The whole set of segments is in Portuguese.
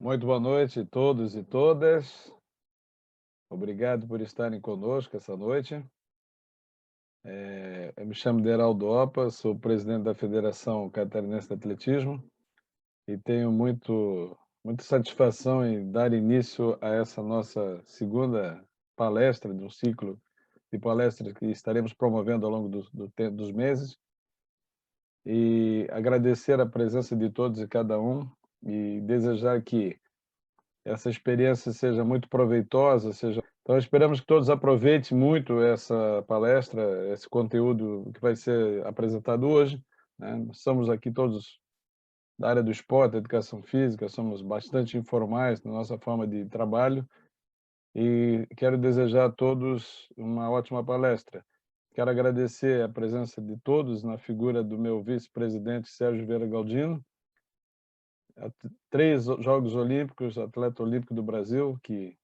Muito boa noite a todos e todas. Obrigado por estarem conosco essa noite. Eu me chamo Deraldo Opa, sou presidente da Federação Catarinense de Atletismo e tenho muita satisfação em dar início a essa nossa segunda palestra de um ciclo de palestras que estaremos promovendo ao longo dos meses, e agradecer a presença de todos e cada um e desejar que essa experiência seja muito proveitosa, então esperamos que todos aproveitem muito essa palestra, esse conteúdo que vai ser apresentado hoje, né? Nós somos aqui todos da área do esporte, educação física, somos bastante informais na nossa forma de trabalho e quero desejar a todos uma ótima palestra. Quero agradecer a presença de todos na figura do meu vice-presidente Sérgio Vieira Galdino, 3 Jogos Olímpicos, atleta olímpico do Brasil, que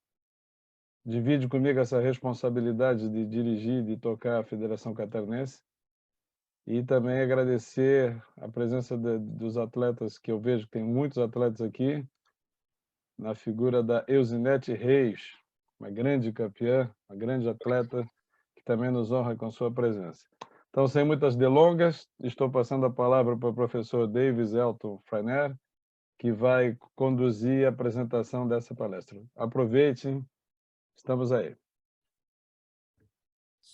divide comigo essa responsabilidade de dirigir, de tocar a Federação Catarinense, e também agradecer a presença dos atletas, que eu vejo que tem muitos atletas aqui, na figura da Eusinete Reis, uma grande campeã, uma grande atleta, que também nos honra com sua presença. Então, sem muitas delongas, estou passando a palavra para o professor Davis Elton Freiner, que vai conduzir a apresentação dessa palestra. Aproveitem, estamos aí.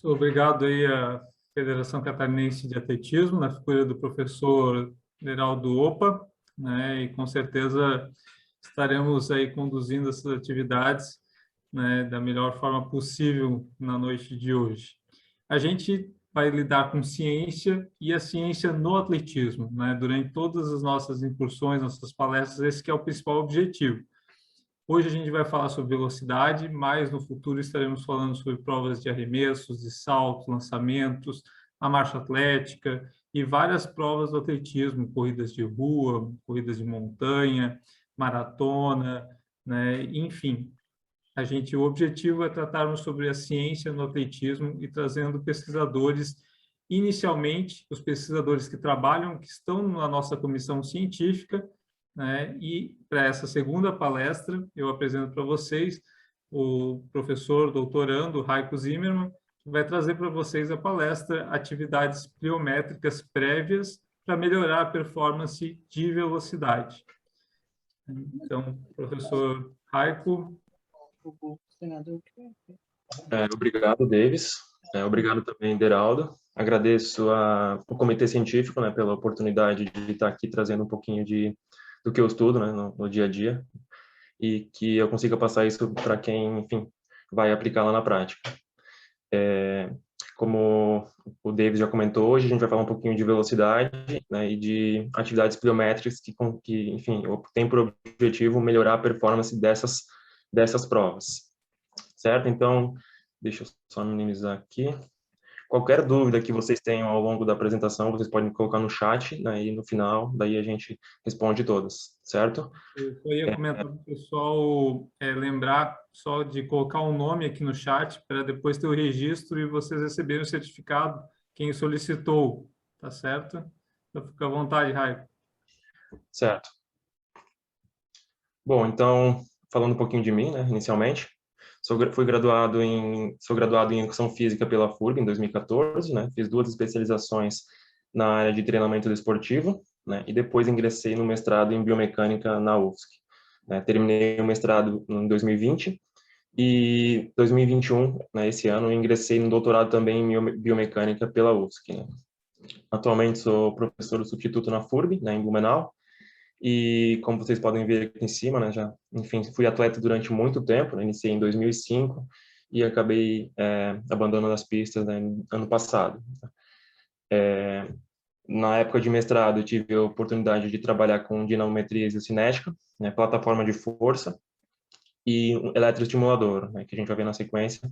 Obrigado aí à Federação Catarinense de Atletismo, na figura do professor Deraldo Opa, né, e com certeza estaremos aí conduzindo essas atividades, né, da melhor forma possível na noite de hoje. A gente vai lidar com ciência e a ciência no atletismo, né, durante todas as nossas incursões, nossas palestras, esse que é o principal objetivo. Hoje a gente vai falar sobre velocidade, mas no futuro estaremos falando sobre provas de arremessos, de saltos, lançamentos, a marcha atlética e várias provas do atletismo, corridas de rua, corridas de montanha, maratona, né? Enfim, o objetivo é tratarmos sobre a ciência no atletismo e trazendo pesquisadores, inicialmente os pesquisadores que trabalham, que estão na nossa comissão científica, né? E para essa segunda palestra, eu apresento para vocês o professor doutorando Heiko Zimmermann, que vai trazer para vocês a palestra Atividades Pliométricas Prévias para melhorar a performance de velocidade. Então, professor Heiko. Obrigado, Davis. Obrigado também, Deraldo. Agradeço ao Comitê Científico, né, pela oportunidade de estar aqui trazendo um pouquinho do que eu estudo, né, no dia a dia, e que eu consiga passar isso para quem, enfim, vai aplicar lá na prática. Como o Davis já comentou, hoje a gente vai falar um pouquinho de velocidade, né, e de atividades pliométricas que, enfim, tem por objetivo melhorar a performance dessas provas. Certo? Então, deixa eu só minimizar aqui. Qualquer dúvida que vocês tenham ao longo da apresentação, vocês podem colocar no chat, né, e no final, daí a gente responde todas, certo? Eu só ia comentar para o pessoal lembrar só de colocar um nome aqui no chat para depois ter o registro e vocês receberem o certificado, quem solicitou, tá certo? Então, fica à vontade, Raio. Certo. Bom, então, falando um pouquinho de mim, né, inicialmente, sou graduado em Educação Física pela FURB em 2014, né, fiz 2 especializações na área de treinamento desportivo, né, e depois ingressei no mestrado em Biomecânica na UFSC. Né, terminei o mestrado em 2020 e 2021, né, esse ano, ingressei no doutorado também em Biomecânica pela UFSC. Né. Atualmente sou professor substituto na FURB, né, em Blumenau, e como vocês podem ver aqui em cima, né, enfim, fui atleta durante muito tempo, né, iniciei em 2005 e acabei abandonando as pistas, né, ano passado. Na época de mestrado, eu tive a oportunidade de trabalhar com dinamometria isocinética, né, plataforma de força e um eletroestimulador, né, que a gente vai ver na sequência,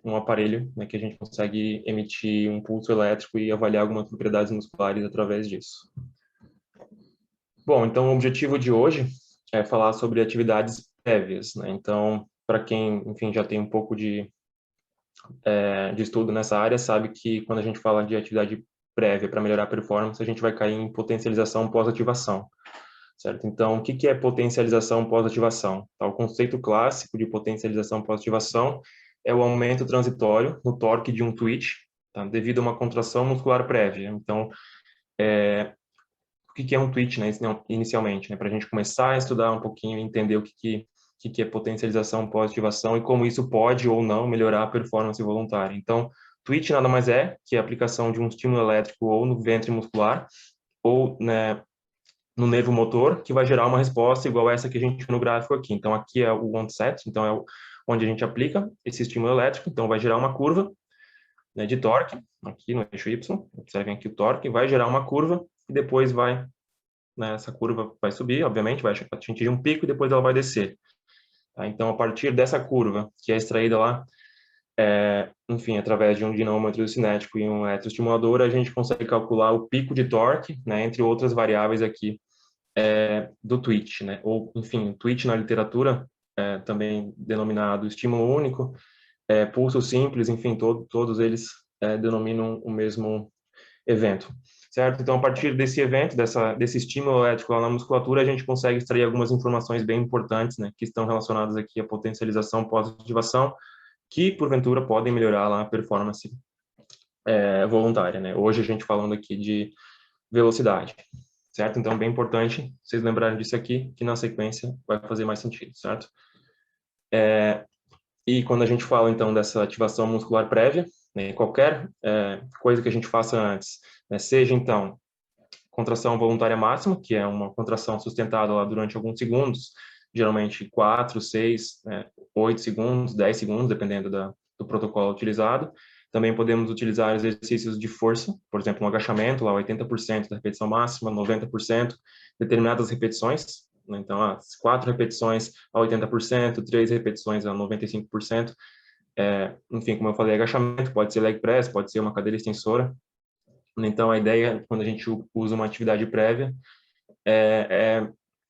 um aparelho, né, que a gente consegue emitir um pulso elétrico e avaliar algumas propriedades musculares através disso. Bom, então o objetivo de hoje é falar sobre atividades prévias, né? Então, para quem, enfim, já tem um pouco de estudo nessa área, sabe que quando a gente fala de atividade prévia para melhorar a performance, a gente vai cair em potencialização pós-ativação, certo? Então, o que é potencialização pós-ativação? Tá, o conceito clássico de potencialização pós-ativação é o aumento transitório no torque de um twitch, tá, devido a uma contração muscular prévia. Então, o que é um twitch, né, inicialmente, né, para a gente começar a estudar um pouquinho e entender o que é potencialização pós-ativação e como isso pode ou não melhorar a performance voluntária. Então, twitch nada mais é que a aplicação de um estímulo elétrico ou no ventre muscular ou, né, no nervo motor, que vai gerar uma resposta igual essa que a gente viu no gráfico aqui. Então, aqui é o onset, então é onde a gente aplica esse estímulo elétrico, então vai gerar uma curva, né, de torque, aqui no eixo Y, observem aqui o torque, vai gerar uma curva e depois vai, né, essa curva vai subir, obviamente, vai atingir um pico e depois ela vai descer. Tá? Então, a partir dessa curva, que é extraída lá, enfim, através de um dinâmometro cinético e um eletroestimulador, a gente consegue calcular o pico de torque, né, entre outras variáveis aqui, do twitch, né? Ou, enfim, twitch na literatura, também denominado estímulo único, pulso simples, enfim, todos eles denominam o mesmo evento, certo? Então, a partir desse evento, desse estímulo elétrico lá na musculatura, a gente consegue extrair algumas informações bem importantes, né, que estão relacionadas aqui à potencialização pós-ativação, que, porventura, podem melhorar lá a performance voluntária, né? Hoje a gente falando aqui de velocidade, certo? Então, bem importante vocês lembrarem disso aqui, que na sequência vai fazer mais sentido, certo? E quando a gente fala, então, dessa ativação muscular prévia, né, qualquer coisa que a gente faça antes, né, seja, então, contração voluntária máxima, que é uma contração sustentada lá durante alguns segundos, geralmente 4, 6, 8 segundos, 10 segundos, dependendo do protocolo utilizado. Também podemos utilizar exercícios de força, por exemplo, um agachamento, lá 80% da repetição máxima, 90%, determinadas repetições, né? Então, as 4 repetições a 80%, 3 repetições a 95%. Enfim, como eu falei, agachamento, pode ser leg press, pode ser uma cadeira extensora. Então, a ideia, quando a gente usa uma atividade prévia,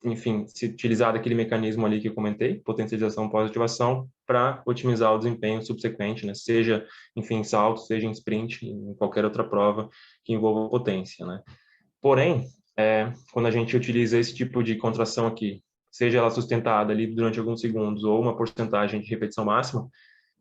enfim, se utilizar daquele mecanismo ali que eu comentei, potencialização pós-ativação, para otimizar o desempenho subsequente, né? Seja, enfim, salto, seja em sprint, em qualquer outra prova que envolva potência, né? Porém, quando a gente utiliza esse tipo de contração aqui, seja ela sustentada ali durante alguns segundos ou uma porcentagem de repetição máxima,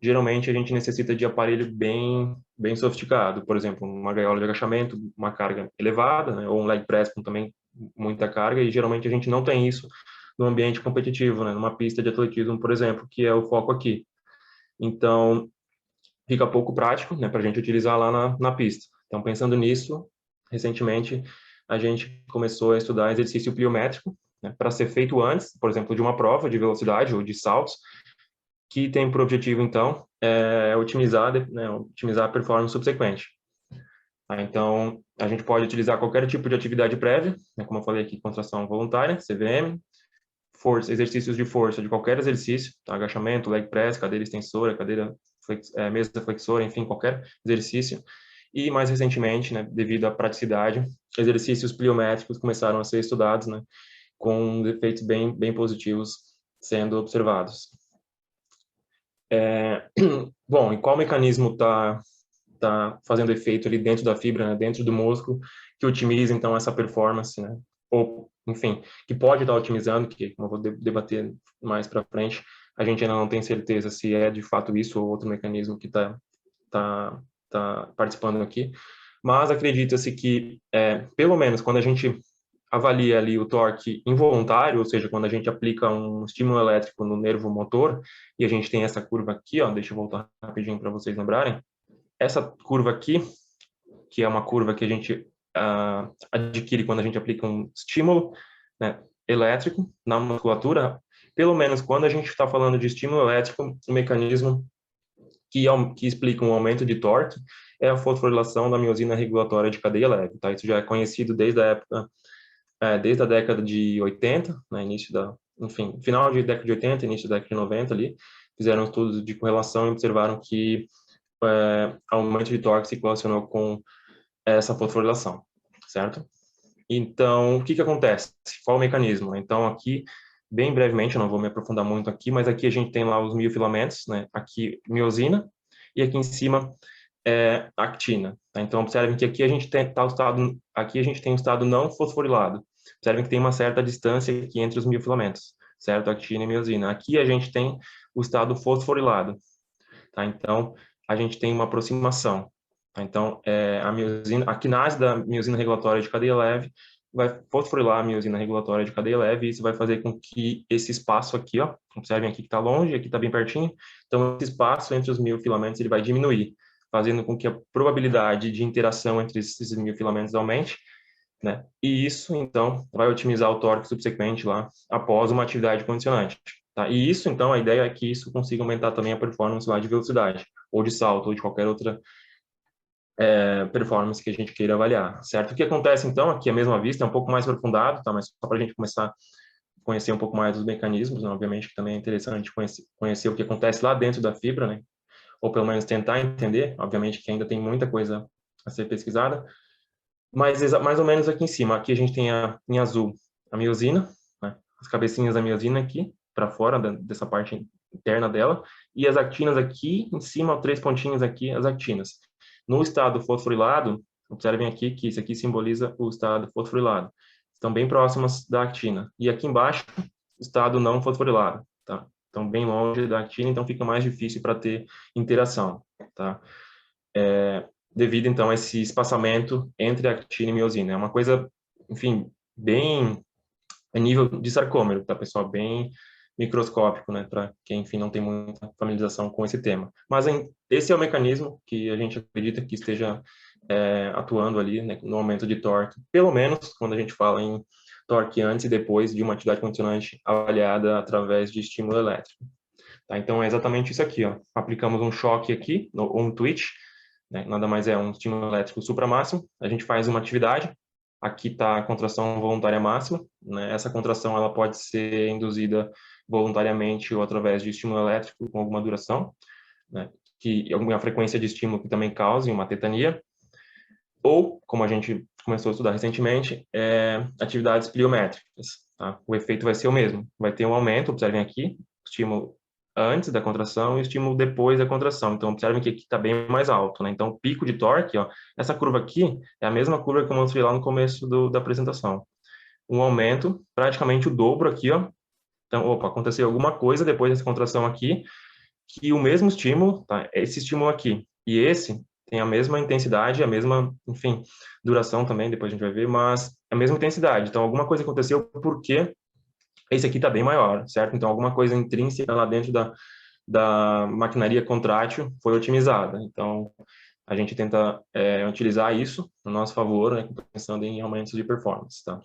geralmente a gente necessita de aparelho bem sofisticado, por exemplo, uma gaiola de agachamento, uma carga elevada, né? Ou um leg press com também muita carga, e geralmente a gente não tem isso no ambiente competitivo, né? Numa pista de atletismo, por exemplo, que é o foco aqui. Então, fica pouco prático, né, para a gente utilizar lá na pista. Então, pensando nisso, recentemente a gente começou a estudar exercício pliométrico, né, para ser feito antes, por exemplo, de uma prova de velocidade ou de saltos, que tem por objetivo, então, otimizar a performance subsequente. Então, a gente pode utilizar qualquer tipo de atividade prévia, né, como eu falei aqui, contração voluntária, CVM, força, exercícios de força de qualquer exercício, tá? Agachamento, leg press, cadeira extensora, mesa flexora, enfim, qualquer exercício. E, mais recentemente, né, devido à praticidade, exercícios pliométricos começaram a ser estudados, né, com efeitos bem positivos sendo observados. Bom, e qual mecanismo está fazendo efeito ali dentro da fibra, né, dentro do músculo, que otimiza, então, essa performance, né? Ou, enfim, que pode estar otimizando, que, como eu vou debater mais para frente, a gente ainda não tem certeza se é de fato isso ou outro mecanismo que está participando aqui, mas acredita-se que, pelo menos quando a gente avalia ali o torque involuntário, ou seja, quando a gente aplica um estímulo elétrico no nervo motor, e a gente tem essa curva aqui, ó, deixa eu voltar rapidinho para vocês lembrarem, essa curva aqui, que é uma curva que a gente adquire quando a gente aplica um estímulo, né, elétrico na musculatura, pelo menos quando a gente está falando de estímulo elétrico, o mecanismo que explica um aumento de torque é a fosforilação da miosina regulatória de cadeia leve, tá? Isso já é conhecido desde a década de 80, né, enfim, final de década de 80, início da década de 90 ali, fizeram estudos de correlação e observaram que aumento de torque se relacionou com essa fosforilação, certo? Então, o que acontece? Qual o mecanismo? Então, aqui, bem brevemente, eu não vou me aprofundar muito aqui, mas aqui a gente tem lá os miofilamentos, né? Aqui, miosina, e aqui em cima, actina. Tá? Então, observem que aqui a gente tem o estado não fosforilado. Observem que tem uma certa distância aqui entre os miofilamentos, certo? Actina e miosina. Aqui a gente tem o estado fosforilado, tá? Então, a gente tem uma aproximação. Tá? Então, a miosina, a quinase da miosina regulatória de cadeia leve vai fosforilar a miosina regulatória de cadeia leve, e isso vai fazer com que esse espaço aqui, ó, observem aqui que está longe, aqui está bem pertinho, então esse espaço entre os miofilamentos ele vai diminuir, fazendo com que a probabilidade de interação entre esses miofilamentos aumente, né? E isso, então, vai otimizar o torque subsequente lá, após uma atividade condicionante. Tá? E isso, então, a ideia é que isso consiga aumentar também a performance lá de velocidade, ou de salto, ou de qualquer outra performance que a gente queira avaliar, certo? O que acontece, então, aqui a mesma vista, é um pouco mais aprofundado, tá? Mas só para a gente começar a conhecer um pouco mais dos mecanismos, né? Obviamente que também é interessante conhecer o que acontece lá dentro da fibra, né? Ou pelo menos tentar entender, obviamente que ainda tem muita coisa a ser pesquisada, mas mais ou menos aqui em cima, aqui a gente tem em azul a miosina, né? As cabecinhas da miosina aqui, para fora dessa parte interna dela, e as actinas aqui em cima, 3 pontinhos aqui, as actinas. No estado fosforilado, observem aqui que isso aqui simboliza o estado fosforilado. Estão bem próximas da actina. E aqui embaixo, o estado não fosforilado, tá? Estão bem longe da actina, então fica mais difícil para ter interação, tá? Devido, então, a esse espaçamento entre actina e miosina. É uma coisa, enfim, bem a nível de sarcômero, tá, pessoal? Bem microscópico, né, para quem, enfim, não tem muita familiarização com esse tema. Mas esse é o mecanismo que a gente acredita que esteja atuando ali, né, no aumento de torque, pelo menos quando a gente fala em torque antes e depois de uma atividade condicionante avaliada através de estímulo elétrico. Tá? Então, é exatamente isso aqui, ó. Aplicamos um choque aqui, ou um twitch, né, nada mais é um estímulo elétrico supramáximo, a gente faz uma atividade, aqui está a contração voluntária máxima, né? Essa contração ela pode ser induzida voluntariamente ou através de estímulo elétrico com alguma duração, né? Que alguma frequência de estímulo que também cause uma tetania, ou, como a gente começou a estudar recentemente, atividades pliométricas. Tá? O efeito vai ser o mesmo, vai ter um aumento, observem aqui, estímulo antes da contração e o estímulo depois da contração. Então, observem que aqui está bem mais alto, né? Então, o pico de torque, ó, essa curva aqui é a mesma curva que eu mostrei lá no começo da apresentação. Um aumento, praticamente o dobro aqui, ó. Então, opa, aconteceu alguma coisa depois dessa contração aqui, que o mesmo estímulo, tá? Esse estímulo aqui e esse tem a mesma intensidade, a mesma, enfim, duração também, depois a gente vai ver, mas a mesma intensidade. Então, alguma coisa aconteceu porque esse aqui está bem maior, certo? Então, alguma coisa intrínseca lá dentro da maquinaria contrátil foi otimizada. Então, a gente tenta utilizar isso no nosso favor, né, pensando em aumentos de performance, tá?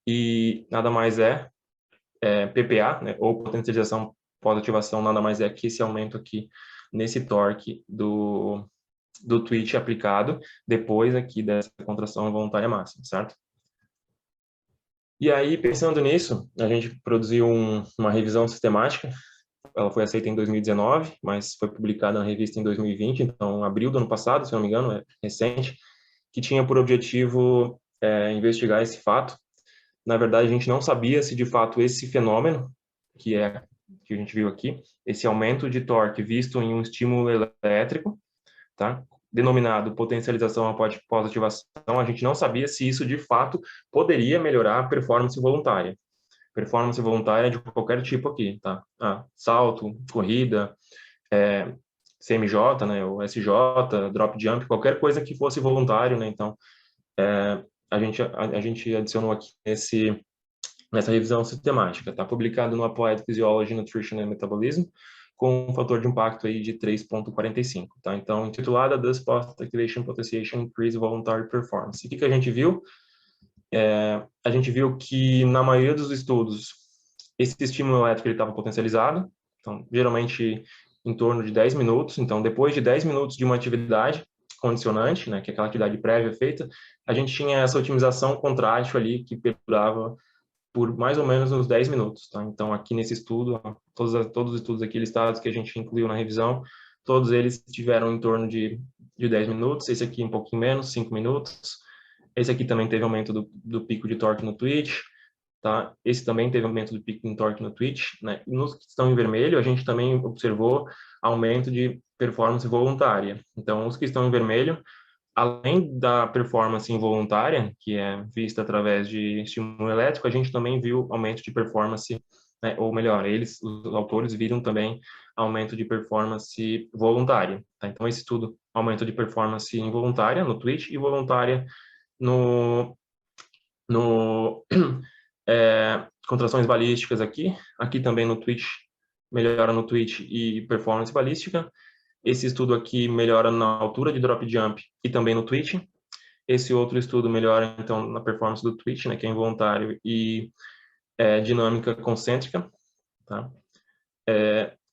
E nada mais PPA, né, ou potencialização pós-ativação, nada mais é que esse aumento aqui nesse torque do twitch aplicado depois aqui dessa contração voluntária máxima, certo? E aí, pensando nisso, a gente produziu uma revisão sistemática. Ela foi aceita em 2019, mas foi publicada na revista em 2020, então abril do ano passado, se não me engano, é recente, que tinha por objetivo investigar esse fato. Na verdade, a gente não sabia se de fato esse fenômeno, que a gente viu aqui, esse aumento de torque visto em um estímulo elétrico, tá? Denominado potencialização após ativação, a gente não sabia se isso de fato poderia melhorar a performance voluntária. Performance voluntária de qualquer tipo aqui, tá? Salto, corrida, CMJ, né, ou SJ, drop jump, qualquer coisa que fosse voluntário, né? Então, a gente adicionou aqui nessa revisão sistemática, tá? Publicado no Applied Physiology, Nutrition and Metabolism, com um fator de impacto aí de 3,45, tá? Então, intitulada Does Post-Activation Potentiation Increase Voluntary Performance? O que a gente viu? A gente viu que, na maioria dos estudos, esse estímulo elétrico estava potencializado, então, geralmente em torno de 10 minutos. Então, depois de 10 minutos de uma atividade condicionante, né, que é aquela atividade prévia feita, a gente tinha essa otimização contrátil ali que perdurava por mais ou menos uns 10 minutos. Tá? Então, aqui nesse estudo, todos os estudos aqui listados que a gente incluiu na revisão, todos eles tiveram em torno de 10 minutos, esse aqui um pouquinho menos, 5 minutos. Esse aqui também teve aumento do pico de torque no twitch, tá? Esse também teve aumento do pico de torque no twitch, né? E nos que estão em vermelho, a gente também observou aumento de performance voluntária. Então, os que estão em vermelho, além da performance involuntária, que é vista através de estímulo elétrico, a gente também viu aumento de performance, né, ou melhor, os autores viram também aumento de performance voluntária. Tá? Então, esse estudo, aumento de performance involuntária no Twitch e voluntária no contrações balísticas aqui também no Twitch, melhora no Twitch e performance balística. Esse estudo aqui melhora na altura de drop jump e também no Twitch. Esse outro estudo melhora, então, na performance do Twitch, né, que é involuntário e dinâmica concêntrica. Tá?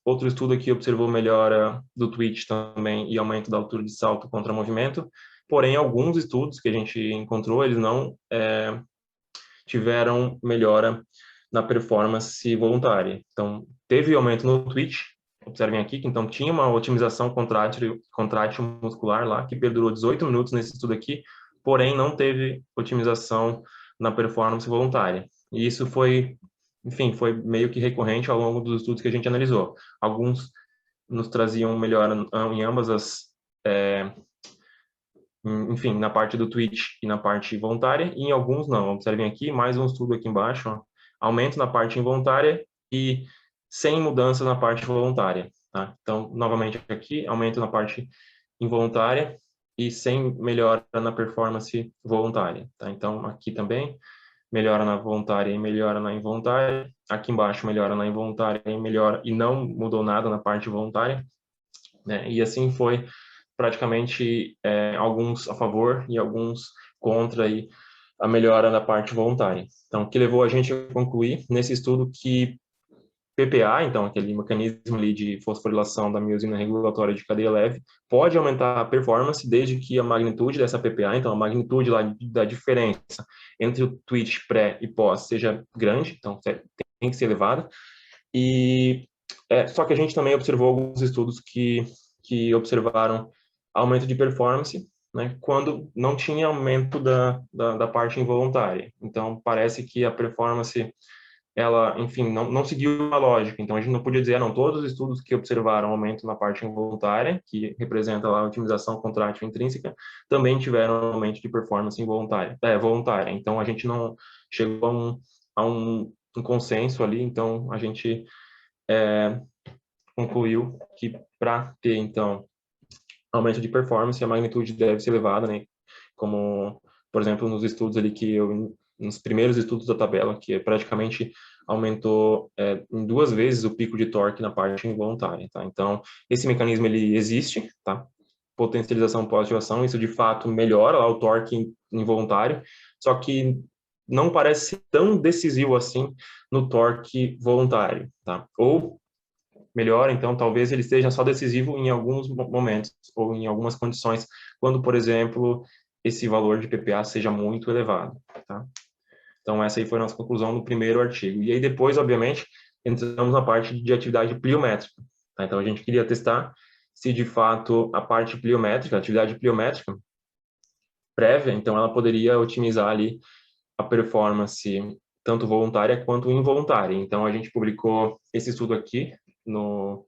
Outro estudo aqui observou melhora do Twitch também e aumento da altura de salto contra movimento. Porém, alguns estudos que a gente encontrou, eles não tiveram melhora na performance voluntária. Então, teve aumento no Twitch, observem aqui, que então tinha uma otimização contrátil muscular lá, que perdurou 18 minutos nesse estudo aqui, porém não teve otimização na performance voluntária. E isso foi, enfim, foi meio que recorrente ao longo dos estudos que a gente analisou. Alguns nos traziam melhora em ambas as enfim, na parte do Twitch e na parte voluntária, e em alguns não. Observem aqui, mais um estudo aqui embaixo, ó, aumento na parte involuntária e sem mudança na parte voluntária. Tá? Então, novamente aqui, aumento na parte involuntária e sem melhora na performance voluntária. Tá? Então, aqui também, melhora na voluntária e melhora na involuntária. Aqui embaixo, melhora na involuntária e melhora, e não mudou nada na parte voluntária. Né? E assim foi praticamente alguns a favor e alguns contra aí, a melhora da parte voluntária. Então, o que levou a gente a concluir nesse estudo que PPA, então aquele mecanismo ali de fosforilação da miosina regulatória de cadeia leve, pode aumentar a performance desde que a magnitude dessa PPA, então a magnitude lá da diferença entre o Twitch pré e pós seja grande, então tem que ser elevada. E só que a gente também observou alguns estudos que observaram aumento de performance, né, quando não tinha aumento da parte involuntária. Então, parece que a performance, ela, enfim, não seguiu a lógica. Então, a gente não podia dizer, não, todos os estudos que observaram aumento na parte involuntária, que representa lá a otimização contrátil intrínseca, também tiveram aumento de performance voluntária. Então, a gente não chegou a um consenso ali, então a gente concluiu que para ter, então, aumento de performance, a magnitude deve ser elevada, né? Como, por exemplo, nos estudos ali nos primeiros estudos da tabela, que praticamente aumentou em 2 vezes o pico de torque na parte involuntária, tá? Então, esse mecanismo, ele existe, tá? Potencialização pós-ativação, isso de fato melhora lá o torque involuntário, só que não parece ser tão decisivo assim no torque voluntário, tá? Ou melhor, então talvez ele seja só decisivo em alguns momentos ou em algumas condições, quando, por exemplo, esse valor de PPA seja muito elevado, tá? Então, essa aí foi a nossa conclusão no primeiro artigo. E aí, depois, obviamente, entramos na parte de atividade pliométrica, tá? Então, a gente queria testar se, de fato, a parte pliométrica, a atividade pliométrica prévia, então, ela poderia otimizar ali a performance tanto voluntária quanto involuntária. Então, a gente publicou esse estudo aqui no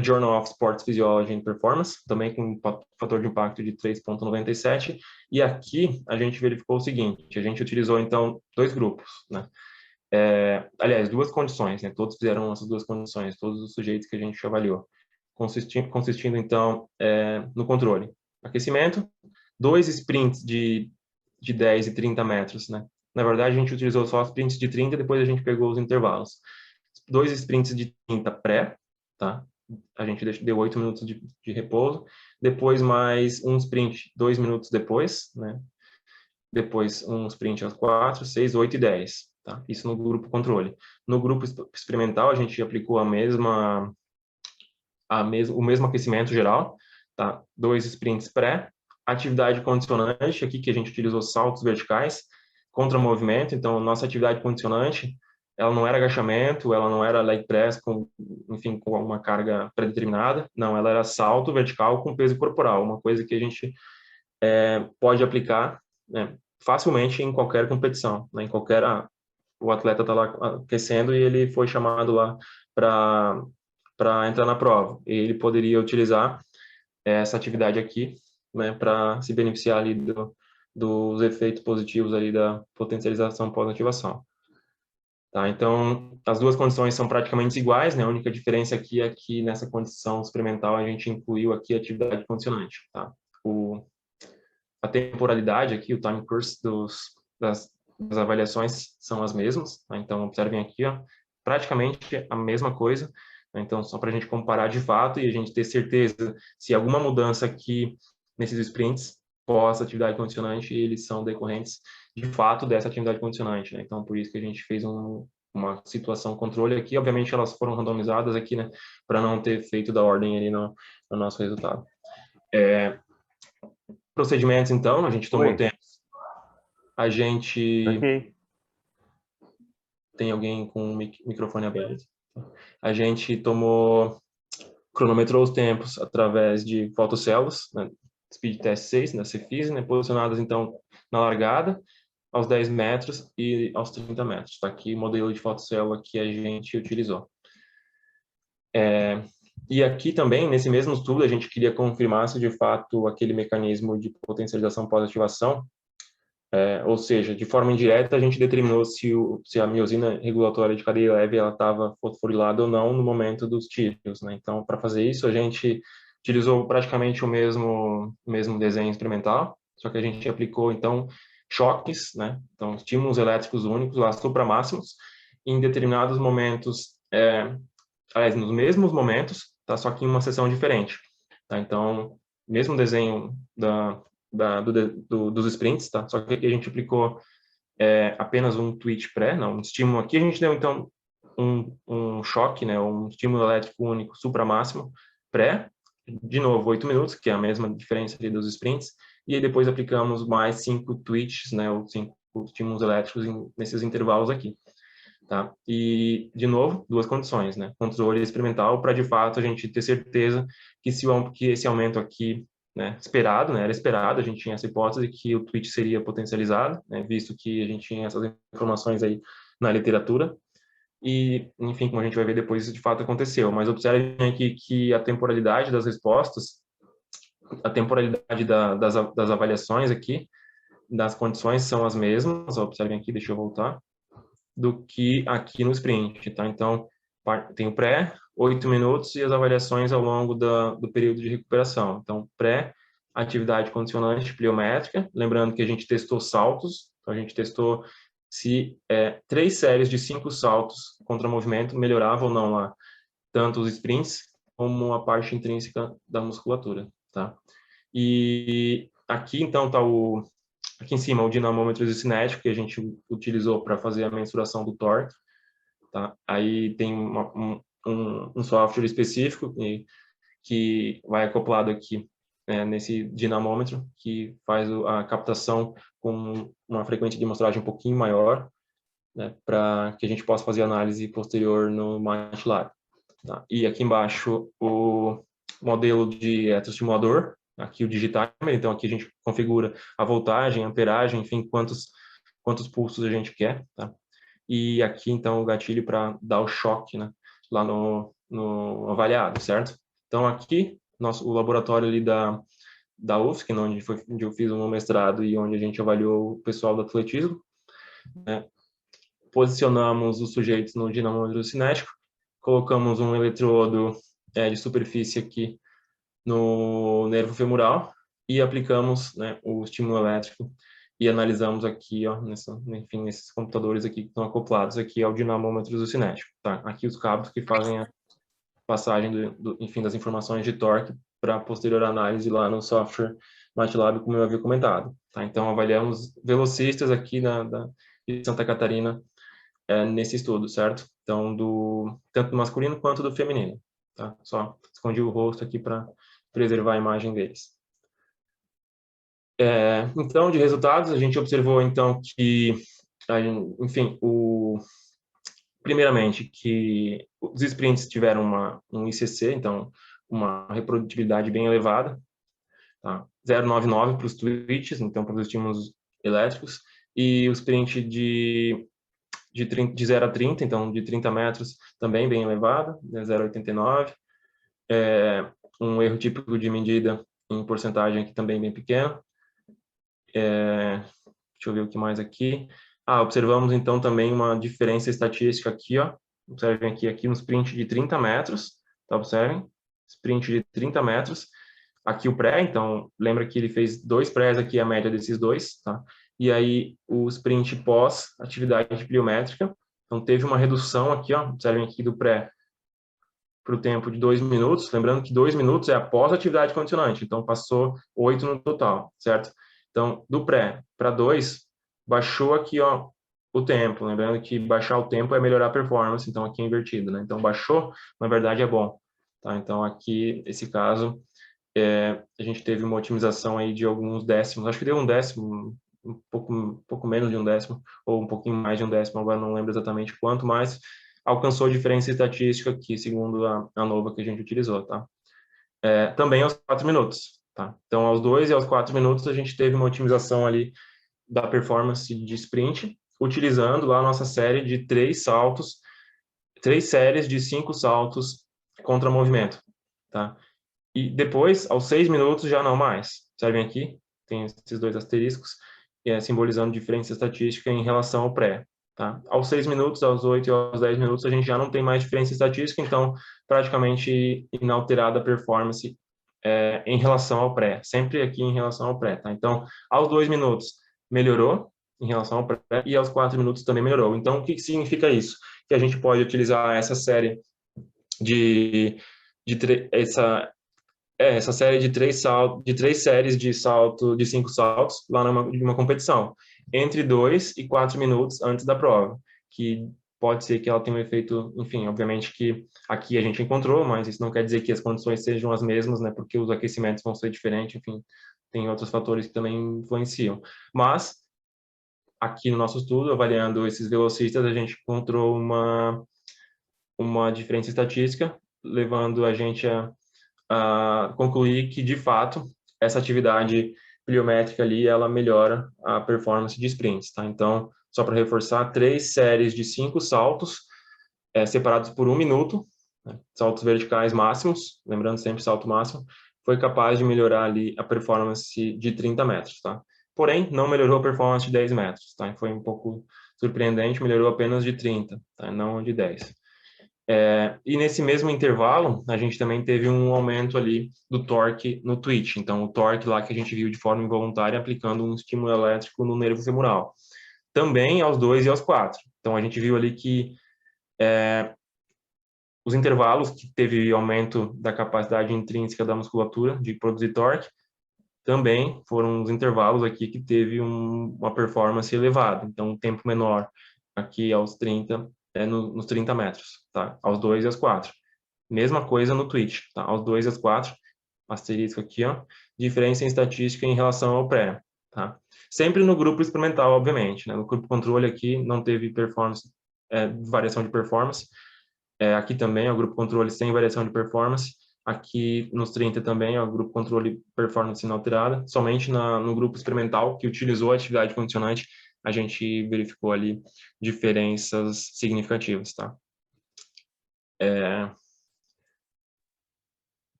Journal of Sports Physiology and Performance, também com um fator de impacto de 3,97, e aqui a gente verificou o seguinte, a gente utilizou, então, 2 grupos, né? Aliás, 2 condições, né? Todos fizeram essas 2 condições, todos os sujeitos que a gente avaliou, consistindo então, no controle. Aquecimento, 2 sprints de 10 e 30 metros, né? Na verdade, a gente utilizou só sprints de 30, depois a gente pegou os intervalos. 2 sprints de 30 pré, tá? A gente deu 8 minutos de repouso. Depois mais um sprint 2 minutos depois, né? Depois um sprint aos 4, 6, 8 e 10, tá? Isso no grupo controle. No grupo experimental, a gente aplicou o mesmo aquecimento geral, tá? 2 sprints pré, atividade condicionante, aqui que a gente utilizou saltos verticais contra movimento. Então, nossa atividade condicionante, ela não era agachamento, ela não era leg press com uma carga pré-determinada, não, ela era salto vertical com peso corporal, uma coisa que a gente pode aplicar, né, facilmente em qualquer competição, né, o atleta está lá aquecendo e ele foi chamado lá para entrar na prova, e ele poderia utilizar essa atividade aqui né, para se beneficiar ali dos efeitos positivos ali da potencialização pós-ativação. Tá, então, as duas condições são praticamente iguais, né? A única diferença aqui é que nessa condição experimental a gente incluiu aqui a atividade condicionante, tá? A temporalidade aqui, o time course das avaliações são as mesmas, tá? Então, observem aqui, ó, praticamente a mesma coisa, né? Então, só para a gente comparar de fato e a gente ter certeza se alguma mudança aqui nesses sprints pós-atividade condicionante, eles são decorrentes de fato dessa atividade condicionante, né? Então, por isso que a gente fez uma situação controle aqui. Obviamente, elas foram randomizadas aqui, né? Para não ter efeito da ordem ali no nosso resultado. Procedimentos, então, a gente tomou tempo. A gente... Ok. Tem alguém com o microfone aberto. A gente cronometrou os tempos através de fotocélulas, né? Speed Test 6, da Cefise, né? Posicionadas, então, na largada, aos 10 metros e aos 30 metros. Está aqui o modelo de fotocélula que a gente utilizou. E aqui também, nesse mesmo estudo, a gente queria confirmar se, de fato, aquele mecanismo de potencialização pós-ativação, ou seja, de forma indireta, a gente determinou se a miosina regulatória de cadeia leve estava fosforilada ou não no momento dos tiros, né? Então, para fazer isso, a gente utilizou praticamente o mesmo desenho experimental, só que a gente aplicou, então, choques, né? Então, estímulos elétricos únicos, lá supramáximos, em determinados momentos, aliás, nos mesmos momentos, tá? Só que em uma sessão diferente, tá? Então, mesmo desenho dos sprints, tá? Só que aqui a gente aplicou apenas um twitch pré, não, um estímulo aqui, a gente deu, então, um choque, né? Um estímulo elétrico único supramáximo pré, de novo, 8 minutos, que é a mesma diferença ali dos sprints, e aí depois aplicamos mais 5 twitches, né? Ou 5 estímulos elétricos nesses intervalos aqui. Tá? E, de novo, duas condições, né? Controle experimental para, de fato, a gente ter certeza que esse aumento aqui, né, esperado, né, era esperado, a gente tinha essa hipótese que o twitch seria potencializado, né, visto que a gente tinha essas informações aí na literatura. E, enfim, como a gente vai ver depois, isso de fato aconteceu. Mas observem aqui que a temporalidade das respostas, a temporalidade das avaliações aqui, das condições são as mesmas. Observem aqui, deixa eu voltar, do que aqui no sprint, tá? Então, tem o pré, 8 minutos, e as avaliações ao longo do período de recuperação. Então, pré, atividade condicionante pliométrica, lembrando que a gente testou saltos, então a gente testou se 3 séries de 5 saltos contra movimento melhoravam ou não lá, tanto os sprints como a parte intrínseca da musculatura, tá? E aqui, então, tá aqui em cima, o dinamômetro isocinético que a gente utilizou para fazer a mensuração do torque, tá? Aí tem um software específico que vai acoplado aqui, né, nesse dinamômetro, que faz a captação com uma frequência de amostragem um pouquinho maior, né, para que a gente possa fazer análise posterior no MATLAB. Tá? E aqui embaixo o modelo de eletroestimulador, aqui o digitimer, então aqui a gente configura a voltagem, a amperagem, enfim, quantos pulsos a gente quer, tá? E aqui, então, o gatilho para dar o choque, né, lá no avaliado, certo? Então, aqui, o laboratório ali da UFSC, onde eu fiz o meu mestrado e onde a gente avaliou o pessoal do atletismo, né? Posicionamos os sujeitos no dinamômetro cinético, colocamos um eletrodo de superfície aqui no nervo femoral e aplicamos, né, o estímulo elétrico e analisamos aqui, ó, enfim, nesses computadores aqui que estão acoplados aqui ao dinamômetro isocinético, tá? Aqui os cabos que fazem a passagem enfim, das informações de torque para posterior análise lá no software MATLAB, como eu havia comentado, tá? Então, avaliamos velocistas aqui de Santa Catarina nesse estudo, certo? Então, tanto do masculino quanto do feminino, tá? Só escondi o rosto aqui para preservar a imagem deles. Então, de resultados, a gente observou, então, que, enfim, primeiramente, que os sprints tiveram um ICC, então, uma reprodutibilidade bem elevada, tá? 0,99 para os twitches, então, para os estímulos elétricos, e o sprint de 0 a 30, então, de 30 metros, também bem elevado, né, 0,89. Um erro típico de medida em porcentagem aqui também bem pequeno. Deixa eu ver o que mais aqui. Observamos então também uma diferença estatística aqui, ó. Observem aqui um sprint de 30 metros, tá? Observem, sprint de 30 metros. Aqui o pré, então, lembra que ele fez 2 prés aqui, a média desses 2, tá? E aí o sprint pós atividade pliométrica, então teve uma redução aqui, ó, observem aqui do pré para o tempo de 2 minutos, lembrando que 2 minutos é após a atividade condicionante, então passou 8 no total, certo? Então, do pré para 2, baixou aqui, ó, o tempo, lembrando que baixar o tempo é melhorar a performance, então aqui é invertido, né? Então, baixou, na verdade é bom, tá? Então, aqui, nesse caso, a gente teve uma otimização aí de alguns décimos, acho que deu um décimo, um pouco menos de um décimo, ou um pouquinho mais de um décimo, agora não lembro exatamente quanto, mas alcançou diferença estatística aqui, segundo a nova que a gente utilizou, tá? Também aos 4 minutos, tá? Então, aos 2 e aos 4 minutos, a gente teve uma otimização ali da performance de sprint, utilizando lá a nossa série de 3 saltos, 3 séries de 5 saltos contra movimento, tá? E depois, aos 6 minutos, já não mais. Observem aqui, tem esses 2 asteriscos, simbolizando diferença estatística em relação ao pré. Tá? Aos 6 minutos, aos 8 e aos 10 minutos, a gente já não tem mais diferença estatística, então, praticamente inalterada a performance em relação ao pré. Sempre aqui em relação ao pré. Tá? Então, aos 2 minutos, melhorou em relação ao pré, e aos 4 minutos também melhorou. Então, o que significa isso? Que a gente pode utilizar essa série essa série de 3 séries de 5 saltos lá numa competição, entre 2 e 4 minutos antes da prova, que pode ser que ela tenha um efeito, enfim, obviamente que aqui a gente encontrou, mas isso não quer dizer que as condições sejam as mesmas, né, porque os aquecimentos vão ser diferentes, enfim, tem outros fatores que também influenciam. Mas, aqui no nosso estudo, avaliando esses velocistas, a gente encontrou uma diferença estatística, levando a gente a concluir que, de fato, essa atividade pliométrica ali, ela melhora a performance de sprints, tá? Então, só para reforçar, 3 séries de 5 saltos, separados por 1 minuto, né? Saltos verticais máximos, lembrando sempre salto máximo, foi capaz de melhorar ali a performance de 30 metros, tá? Porém, não melhorou a performance de 10 metros, tá? Foi um pouco surpreendente, melhorou apenas de 30, tá? Não de 10. E nesse mesmo intervalo, a gente também teve um aumento ali do torque no twitch. Então, o torque lá que a gente viu de forma involuntária aplicando um estímulo elétrico no nervo femoral. Também aos 2 e aos 4. Então, a gente viu ali que os intervalos que teve aumento da capacidade intrínseca da musculatura de produzir torque, também foram os intervalos aqui que teve uma performance elevada. Então, um tempo menor aqui aos 30, nos 30 metros, tá? Aos 2 e aos 4. Mesma coisa no twitch, tá? Aos 2 e aos 4, asterisco aqui, ó, diferença em estatística em relação ao pré, tá? Sempre no grupo experimental, obviamente, né? No grupo controle aqui não teve performance, variação de performance. Aqui também é o grupo controle sem variação de performance. Aqui nos 30 também é o grupo controle performance inalterada. Somente no grupo experimental que utilizou a atividade condicionante, a gente verificou ali diferenças significativas, tá?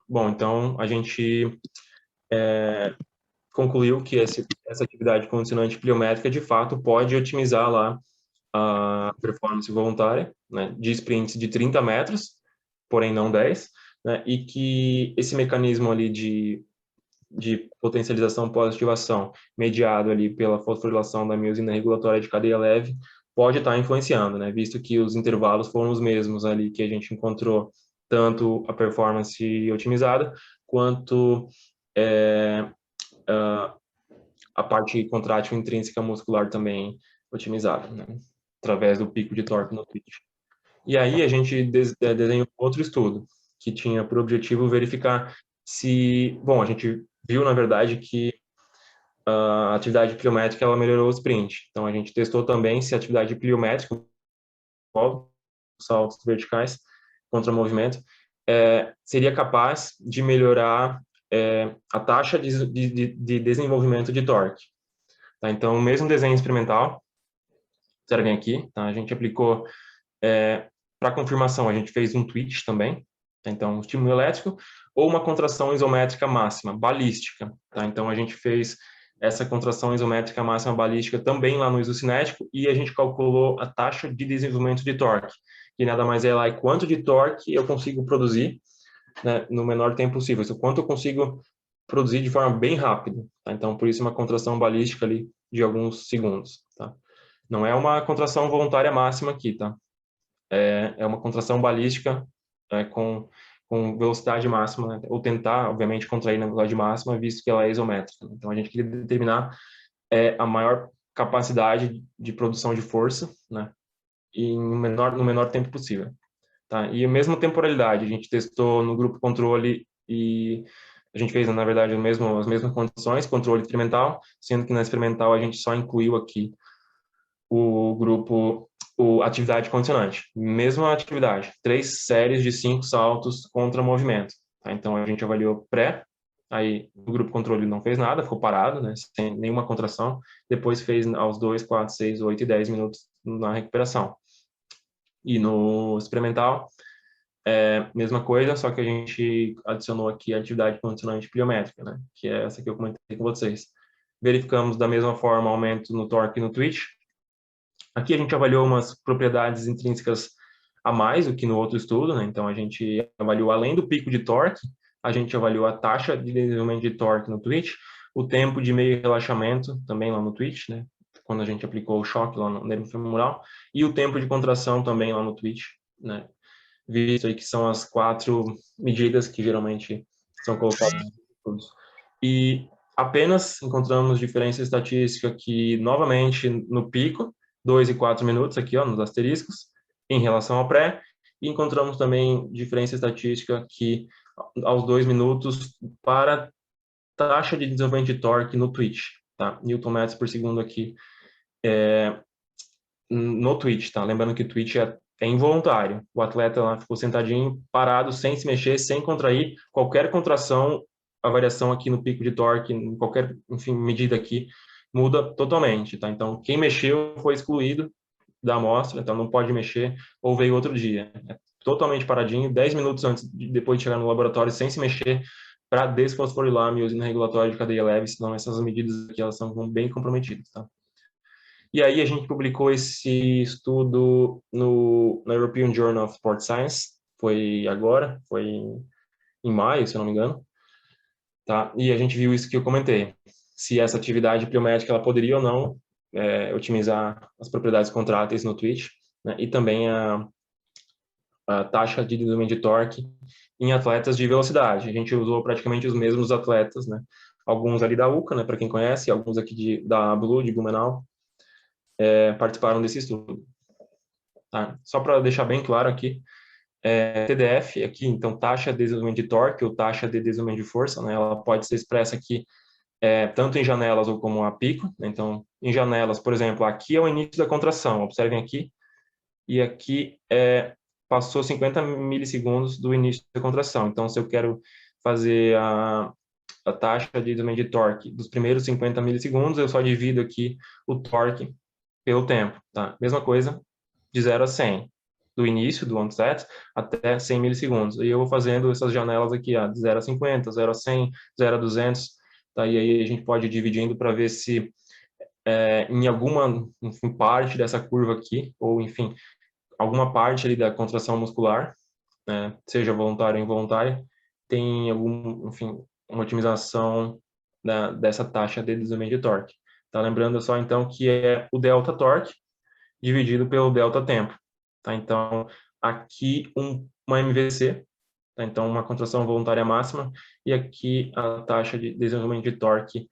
Bom, então a gente concluiu que essa atividade condicionante pliométrica, de fato, pode otimizar lá a performance voluntária, né, de sprints de 30 metros, porém não 10, né, e que esse mecanismo ali de potencialização pós-ativação, mediado ali pela fosforilação da miosina regulatória de cadeia leve, pode estar influenciando, né, visto que os intervalos foram os mesmos ali que a gente encontrou, tanto a performance otimizada, quanto a parte contrátil intrínseca muscular também otimizada, né, através do pico de torque no twitch. E aí a gente desenhou outro estudo, que tinha por objetivo verificar se... Bom, a gente viu, na verdade, que a atividade pliométrica ela melhorou o sprint. Então, a gente testou também se a atividade pliométrica, saltos verticais contra movimento, seria capaz de melhorar a taxa de desenvolvimento de torque. Tá? Então, o mesmo desenho experimental, observem aqui, tá? A gente aplicou, para confirmação, a gente fez um twitch também, Então, estímulo elétrico ou uma contração isométrica máxima, balística. Tá? Então, a gente fez essa contração isométrica máxima balística também lá no isocinético e a gente calculou a taxa de desenvolvimento de torque, que nada mais é lá quanto de torque eu consigo produzir, né, no menor tempo possível, o quanto eu consigo produzir de forma bem rápida. Tá? Então, por isso uma contração balística ali de alguns segundos. Tá? Não é uma contração voluntária máxima aqui, tá? É uma contração balística com velocidade máxima, né? Ou tentar, obviamente, contrair na velocidade máxima, visto que ela é isométrica. Então, a gente queria determinar a maior capacidade de produção de força, né? E no menor tempo possível. Tá? E a mesma temporalidade, a gente testou no grupo controle e a gente fez, na verdade, as mesmas condições, controle experimental, sendo que na experimental a gente só incluiu aqui o grupo, atividade condicionante. Mesma atividade, 3 séries de 5 saltos contra movimento. Tá? Então, a gente avaliou pré, aí o grupo controle não fez nada, ficou parado, né, sem nenhuma contração. Depois fez aos 2, 4, 6, 8 e 10 minutos na recuperação. E no experimental, mesma coisa, só que a gente adicionou aqui a atividade condicionante pliométrica, né, que é essa que eu comentei com vocês. Verificamos da mesma forma aumento no torque e no twitch. Aqui a gente avaliou umas propriedades intrínsecas a mais do que no outro estudo, né? Então a gente avaliou além do pico de torque, a gente avaliou a taxa de desenvolvimento de torque no twitch, o tempo de meio relaxamento também lá no twitch, né? Quando a gente aplicou o choque lá no nervo femoral, e o tempo de contração também lá no twitch, né? Visto aí que são as 4 medidas que geralmente são colocadas nos estudos. E apenas encontramos diferença estatística aqui, novamente, no pico, 2 e 4 minutos aqui, ó, nos asteriscos, em relação ao pré, e encontramos também diferença estatística aqui aos 2 minutos para taxa de desenvolvimento de torque no twitch, tá? Newton metros por segundo aqui no twitch, tá? Lembrando que o twitch é involuntário. O atleta lá ficou sentadinho, parado, sem se mexer, sem contrair. Qualquer contração, a variação aqui no pico de torque, em qualquer, enfim, medida aqui, muda totalmente, tá? Então, quem mexeu foi excluído da amostra, então não pode mexer, ou veio outro dia. É totalmente paradinho, 10 minutos depois de chegar no laboratório, sem se mexer, para desfosforilar a miosina regulatória de cadeia leve, senão essas medidas aqui, elas são bem comprometidas, tá? E aí a gente publicou esse estudo na European Journal of Sport Science, foi em maio, se eu não me engano, tá? E a gente viu isso que eu comentei, se essa atividade pliométrica ela poderia ou não otimizar as propriedades contráteis no twitch, né? E também a taxa de desenvolvimento de torque em atletas de velocidade. A gente usou praticamente os mesmos atletas, né? Alguns ali da UCA, né, para quem conhece, alguns aqui da Blue, de Blumenau, participaram desse estudo. Tá? Só para deixar bem claro aqui, TDF aqui, então taxa de desenvolvimento de torque ou taxa de desenvolvimento de força, né, ela pode ser expressa aqui tanto em janelas ou como a pico. Né? Então, em janelas, por exemplo, aqui é o início da contração, observem aqui, e aqui passou 50 milissegundos do início da contração. Então, se eu quero fazer a taxa de desenvolvimento de torque dos primeiros 50 milissegundos, eu só divido aqui o torque pelo tempo, tá? Mesma coisa de 0 a 100, do início do onset até 100 milissegundos. E eu vou fazendo essas janelas aqui, de 0 a 50, 0 a 100, 0 a 200, tá? E aí a gente pode ir dividindo para ver se em alguma parte dessa curva aqui, ou enfim, alguma parte ali da contração muscular, né, seja voluntária ou involuntária, tem enfim, uma otimização dessa taxa de desenvolvimento de torque. Tá? Lembrando só, então, que é o delta torque dividido pelo delta tempo. Tá? Então, aqui uma MVC, tá? Então, uma contração voluntária máxima, e aqui a taxa de desenvolvimento de torque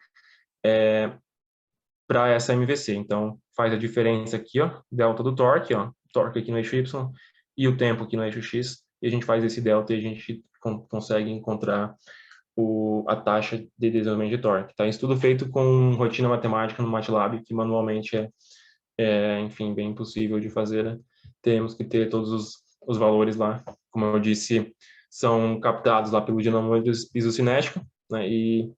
para essa MVC. Então, faz a diferença aqui, ó, delta do torque, ó, torque aqui no eixo Y, e o tempo aqui no eixo X, e a gente faz esse delta e a gente consegue encontrar a taxa de desenvolvimento de torque. Tá? Estudo feito com rotina matemática no MATLAB, que manualmente enfim, bem impossível de fazer, né? Temos que ter todos os valores lá, como eu disse, são captados lá pelo dinamômetro isocinético, né? E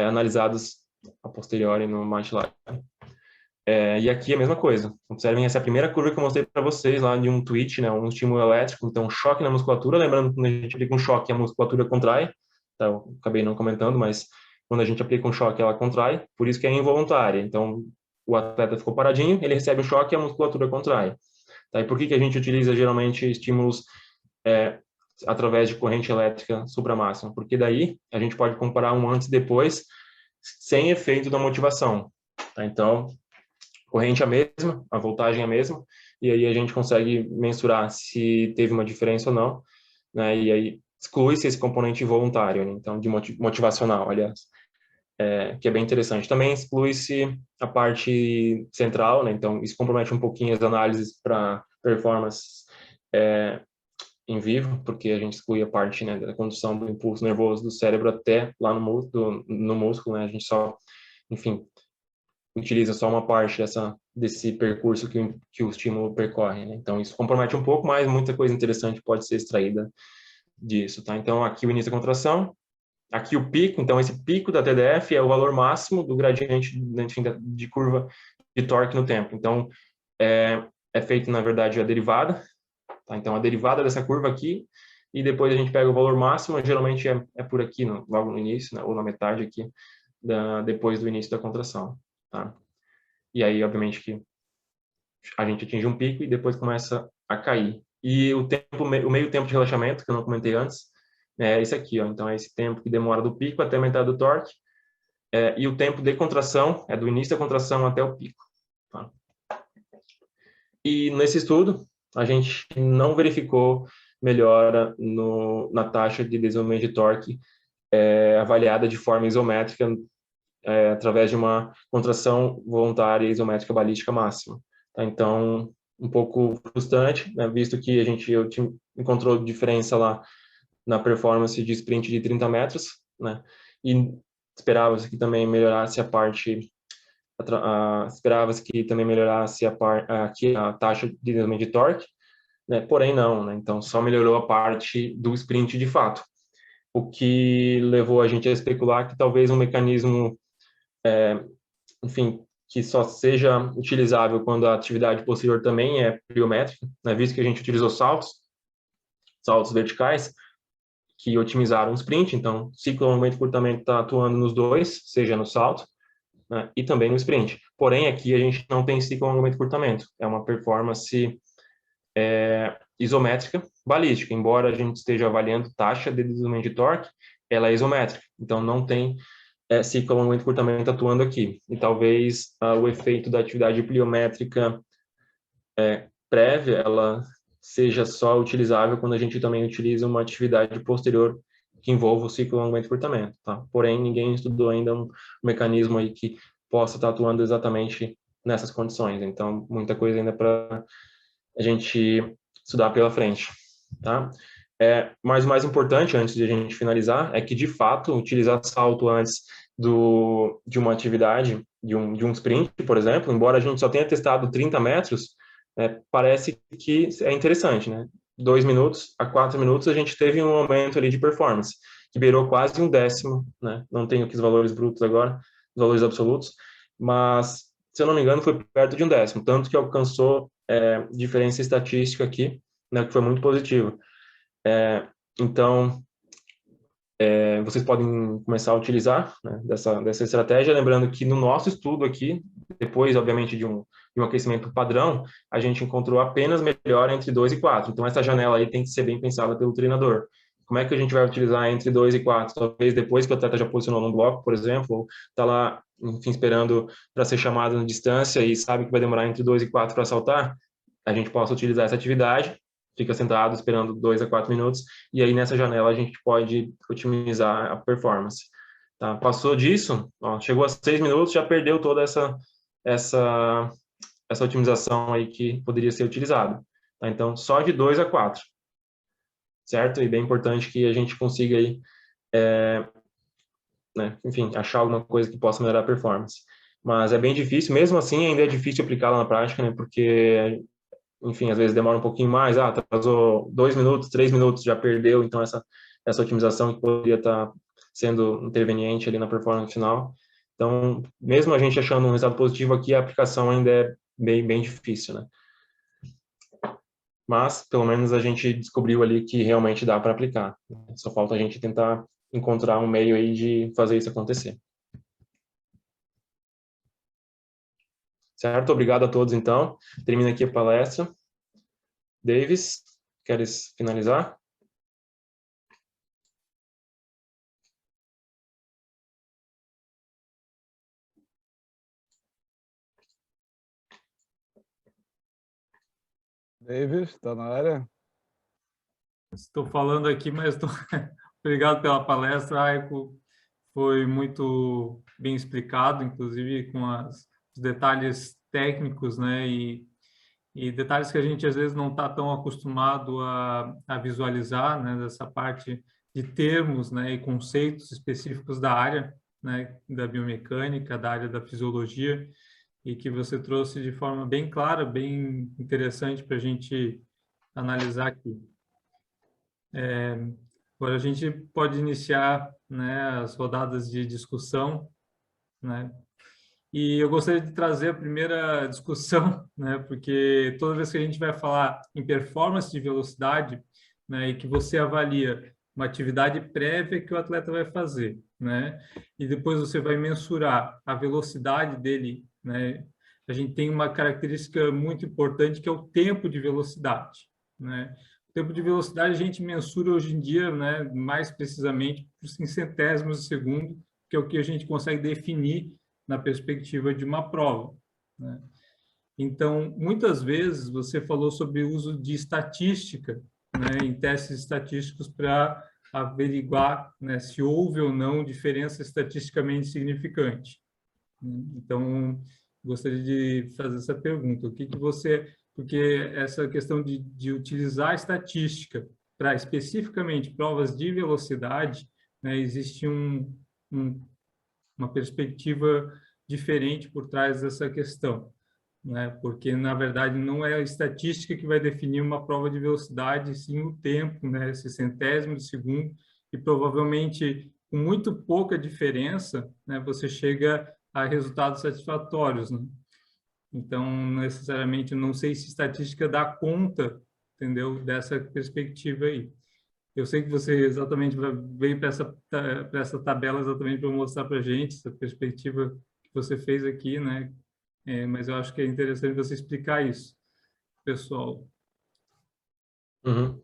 analisados a posteriori no MATLAB. E aqui é a mesma coisa. Observem essa primeira curva que eu mostrei para vocês lá de um twitch, né, um estímulo elétrico, então choque na musculatura. Lembrando que quando a gente aplica um choque, a musculatura contrai. Tá, eu acabei não comentando, mas quando a gente aplica um choque, ela contrai, por isso que é involuntária. Então, o atleta ficou paradinho, ele recebe o choque e a musculatura contrai. Tá, e por que a gente utiliza geralmente estímulos através de corrente elétrica supramáxima? Porque daí a gente pode comparar um antes e depois sem efeito da motivação. Tá, então, corrente é a mesma, a voltagem é a mesma, e aí a gente consegue mensurar se teve uma diferença ou não, né? E aí exclui-se esse componente voluntário, né? Então, de motivacional, aliás, que é bem interessante. Também exclui-se a parte central, né? Então, isso compromete um pouquinho as análises para performance em vivo, porque a gente exclui a parte, né, da condução do impulso nervoso do cérebro até lá no músculo, né? A gente só, enfim, utiliza só uma parte desse percurso que o estímulo percorre, né? Então, isso compromete um pouco, mas muita coisa interessante pode ser extraída disso, tá? Então, aqui o início da contração, aqui o pico. Então, esse pico da TDF é o valor máximo do gradiente, enfim, de curva de torque no tempo. Então, é feito, na verdade, a derivada, tá? Então, a derivada dessa curva aqui, e depois a gente pega o valor máximo, geralmente é por aqui, logo no início, né? Ou na metade aqui, depois do início da contração. Tá? E aí, obviamente, que a gente atinge um pico e depois começa a cair. E o meio tempo de relaxamento, que eu não comentei antes, é esse aqui, ó. Então, é esse tempo que demora do pico até a metade do torque. E o tempo de contração é do início da contração até o pico. Tá? E nesse estudo, a gente não verificou melhora na taxa de desenvolvimento de torque avaliada de forma isométrica através de uma contração voluntária isométrica balística máxima. Tá? Então, um pouco frustrante, né? Visto que eu encontrou diferença lá na performance de sprint de 30 metros, né? E esperava-se que também melhorasse a parte, esperava-se que também melhorasse a taxa de desenvolvimento de torque, né? Porém não, né? Então só melhorou a parte do sprint de fato, o que levou a gente a especular que talvez um mecanismo enfim, que só seja utilizável quando a atividade posterior também é pliométrica, né? Visto que a gente utilizou saltos verticais, que otimizaram o sprint. Então, ciclo alongamento e curtamento está atuando nos dois, seja no salto, né, e também no sprint. Porém, aqui a gente não tem ciclo alongamento e curtamento. É uma performance isométrica balística. Embora a gente esteja avaliando taxa de desenvolvimento de torque, ela é isométrica. Então, não tem ciclo alongamento e curtamento atuando aqui. E talvez o efeito da atividade pliométrica prévia, ela seja só utilizável quando a gente também utiliza uma atividade posterior que envolva o ciclo alongamento e curtamento, tá? Porém, ninguém estudou ainda um mecanismo aí que possa estar atuando exatamente nessas condições. Então, muita coisa ainda para a gente estudar pela frente, tá? Mas o mais importante, antes de a gente finalizar, é que, de fato, utilizar salto antes de uma atividade, de um sprint, por exemplo, embora a gente só tenha testado 30 metros, parece que é interessante, né? 2 minutos a 4 minutos a gente teve um aumento ali de performance, que beirou quase 1/10, né? Não tenho aqui os valores brutos agora, os valores absolutos, mas, se eu não me engano, foi perto de 1/10, tanto que alcançou diferença estatística aqui, né? Que foi muito positivo. Então, vocês podem começar a utilizar, né, dessa estratégia, lembrando que no nosso estudo aqui, depois, obviamente, de um aquecimento padrão, a gente encontrou apenas melhora entre 2 e 4. Então, essa janela aí tem que ser bem pensada pelo treinador. Como é que a gente vai utilizar entre 2 e 4? Talvez depois que o atleta já posicionou num bloco, por exemplo, ou está lá, enfim, esperando para ser chamado na distância e sabe que vai demorar entre 2 e 4 para saltar, a gente possa utilizar essa atividade, fica sentado esperando 2 a 4 minutos, e aí nessa janela a gente pode otimizar a performance. Tá? Passou disso, chegou a 6 minutos, já perdeu toda essa otimização aí que poderia ser utilizada. Tá? Então, só de 2 a 4. Certo? E bem importante que a gente consiga aí, né, enfim, achar alguma coisa que possa melhorar a performance. Mas é bem difícil, mesmo assim ainda é difícil aplicá-la na prática, né, porque, enfim, às vezes demora um pouquinho mais, atrasou 2 minutos, 3 minutos, já perdeu, então essa otimização que poderia estar sendo interveniente ali na performance final. Então, mesmo a gente achando um resultado positivo aqui, a aplicação ainda é bem difícil, né? Mas, pelo menos, a gente descobriu ali que realmente dá para aplicar. Só falta a gente tentar encontrar um meio aí de fazer isso acontecer. Certo? Obrigado a todos, então. Termina aqui a palestra. Davis, queres finalizar? Davis, está na área? Estou falando aqui, mas obrigado pela palestra, Aiko. Foi muito bem explicado, inclusive com os detalhes técnicos, né? E detalhes que a gente às vezes não está tão acostumado a visualizar, né? Dessa parte de termos, né? E conceitos específicos da área, né? Da biomecânica, da área da fisiologia, e que você trouxe de forma bem clara, bem interessante para a gente analisar aqui. Agora a gente pode iniciar, né, as rodadas de discussão, né? E eu gostaria de trazer a primeira discussão, né, porque toda vez que a gente vai falar em performance de velocidade, né, e que você avalia uma atividade prévia que o atleta vai fazer, né, e depois você vai mensurar a velocidade dele, né, a gente tem uma característica muito importante que é o tempo de velocidade, né. O tempo de velocidade a gente mensura hoje em dia, né, mais precisamente em centésimos de segundo, que é o que a gente consegue definir na perspectiva de uma prova, né? Então, muitas vezes você falou sobre o uso de estatística, né, em testes estatísticos para averiguar, né, se houve ou não diferença estatisticamente significante. Então, gostaria de fazer essa pergunta. O que você... Porque essa questão de utilizar a estatística para especificamente provas de velocidade, né, existe uma perspectiva diferente por trás dessa questão, né? Porque, na verdade, não é a estatística que vai definir uma prova de velocidade, sim o tempo, né? Esse centésimo de segundo, e provavelmente, com muito pouca diferença, né, você chega a resultados satisfatórios, né? Então, necessariamente, não sei se estatística dá conta, entendeu, dessa perspectiva aí. Eu sei que você exatamente veio para essa tabela exatamente para mostrar para a gente essa perspectiva que você fez aqui, né? Mas eu acho que é interessante você explicar isso, pessoal. Uhum.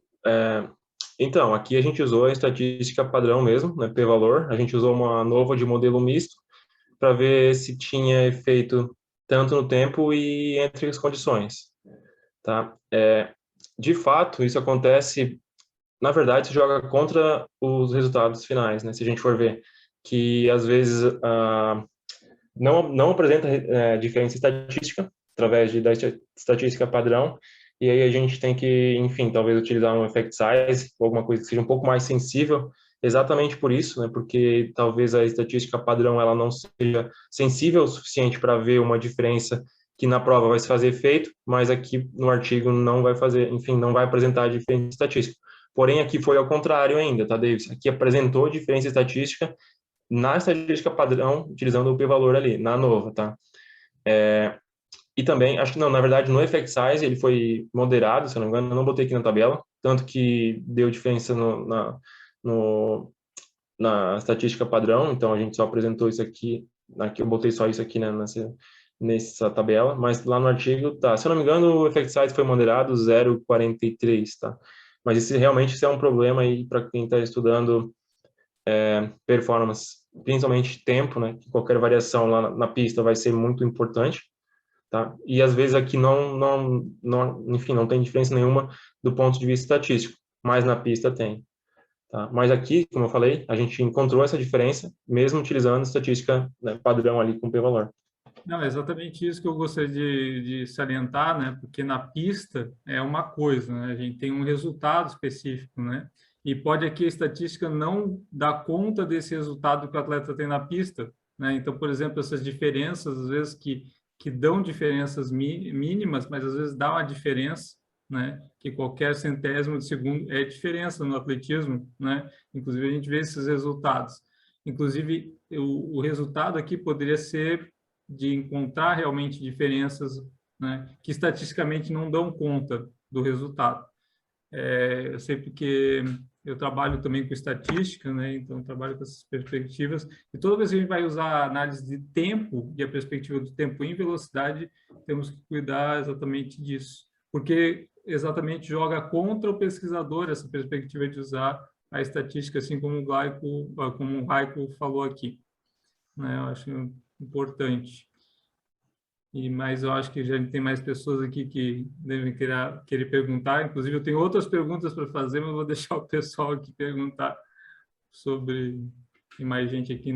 Então, aqui a gente usou a estatística padrão mesmo, né, p-valor. A gente usou uma nova de modelo misto para ver se tinha efeito tanto no tempo e entre as condições, tá? De fato, isso acontece, na verdade, se joga contra os resultados finais, né? Se a gente for ver que, às vezes, não apresenta diferença estatística através da estatística padrão, e aí a gente tem que, enfim, talvez utilizar um effect size, ou alguma coisa que seja um pouco mais sensível, exatamente por isso, né? Porque talvez a estatística padrão ela não seja sensível o suficiente para ver uma diferença que na prova vai se fazer efeito, mas aqui no artigo não vai fazer, enfim, não vai apresentar diferença estatística. Porém, aqui foi ao contrário ainda, tá, Davis? Aqui apresentou diferença estatística na estatística padrão, utilizando o p-valor ali, na nova, tá? E também, acho que não, na verdade, no effect size ele foi moderado, se eu não me engano, eu não botei aqui na tabela, tanto que deu diferença na estatística padrão, então a gente só apresentou isso aqui eu botei só isso aqui, né, nessa tabela, mas lá no artigo, tá, se eu não me engano, o effect size foi moderado, 0,43, tá? Mas isso é um problema aí para quem está estudando performance, principalmente tempo, né? Que qualquer variação lá na pista vai ser muito importante, tá? E às vezes aqui enfim, não tem diferença nenhuma do ponto de vista estatístico, mas na pista tem, tá? Mas aqui, como eu falei, a gente encontrou essa diferença, mesmo utilizando estatística, né, padrão ali com p-valor. Não, é exatamente isso que eu gostaria de salientar, né? Porque na pista é uma coisa, né? A gente tem um resultado específico, né? E pode aqui a estatística não dar conta desse resultado que o atleta tem na pista, né? Então, por exemplo, essas diferenças, às vezes que dão diferenças mínimas, mas às vezes dá uma diferença, né? Que qualquer centésimo de segundo é diferença no atletismo, né? Inclusive, a gente vê esses resultados. Inclusive, o resultado aqui poderia ser de encontrar realmente diferenças, né, que estatisticamente não dão conta do resultado. Eu sei porque eu trabalho também com estatística, né? Então trabalho com essas perspectivas. E toda vez que a gente vai usar a análise de tempo e a perspectiva do tempo em velocidade, temos que cuidar exatamente disso, porque exatamente joga contra o pesquisador essa perspectiva de usar a estatística, assim como o Raico falou aqui, né? Eu acho importante. Mas eu acho que já tem mais pessoas aqui que devem querer perguntar. Inclusive, eu tenho outras perguntas para fazer, mas eu vou deixar o pessoal aqui perguntar sobre. Tem mais gente aqui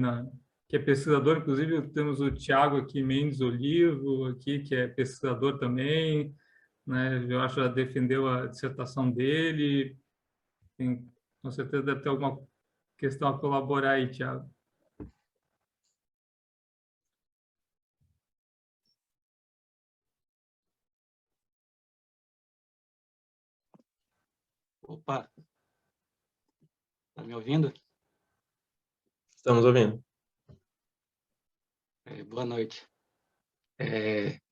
que é pesquisador. Inclusive, temos o Tiago aqui, Mendes Olivo, aqui, que é pesquisador também. Né? Eu acho que já defendeu a dissertação dele. Com certeza deve ter alguma questão a colaborar aí, Tiago. Opa, tá me ouvindo? Estamos ouvindo. Boa noite.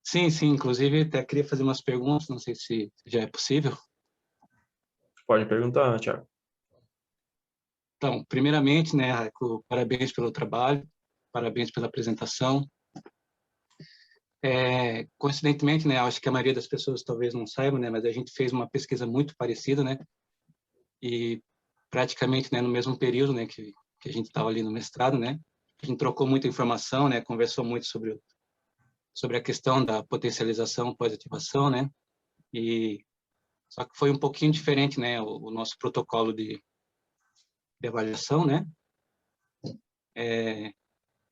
Sim, inclusive até queria fazer umas perguntas, não sei se já é possível. Pode perguntar, Thiago. Então, primeiramente, né, Raico, parabéns pelo trabalho, parabéns pela apresentação. Coincidentemente, né, acho que a maioria das pessoas talvez não saibam, né, mas a gente fez uma pesquisa muito parecida, né, e praticamente, né, no mesmo período, né, que a gente estava ali no mestrado, né, a gente trocou muita informação, né, conversou muito sobre a questão da potencialização pós-ativação, né, e só que foi um pouquinho diferente, né, o nosso protocolo de avaliação, né.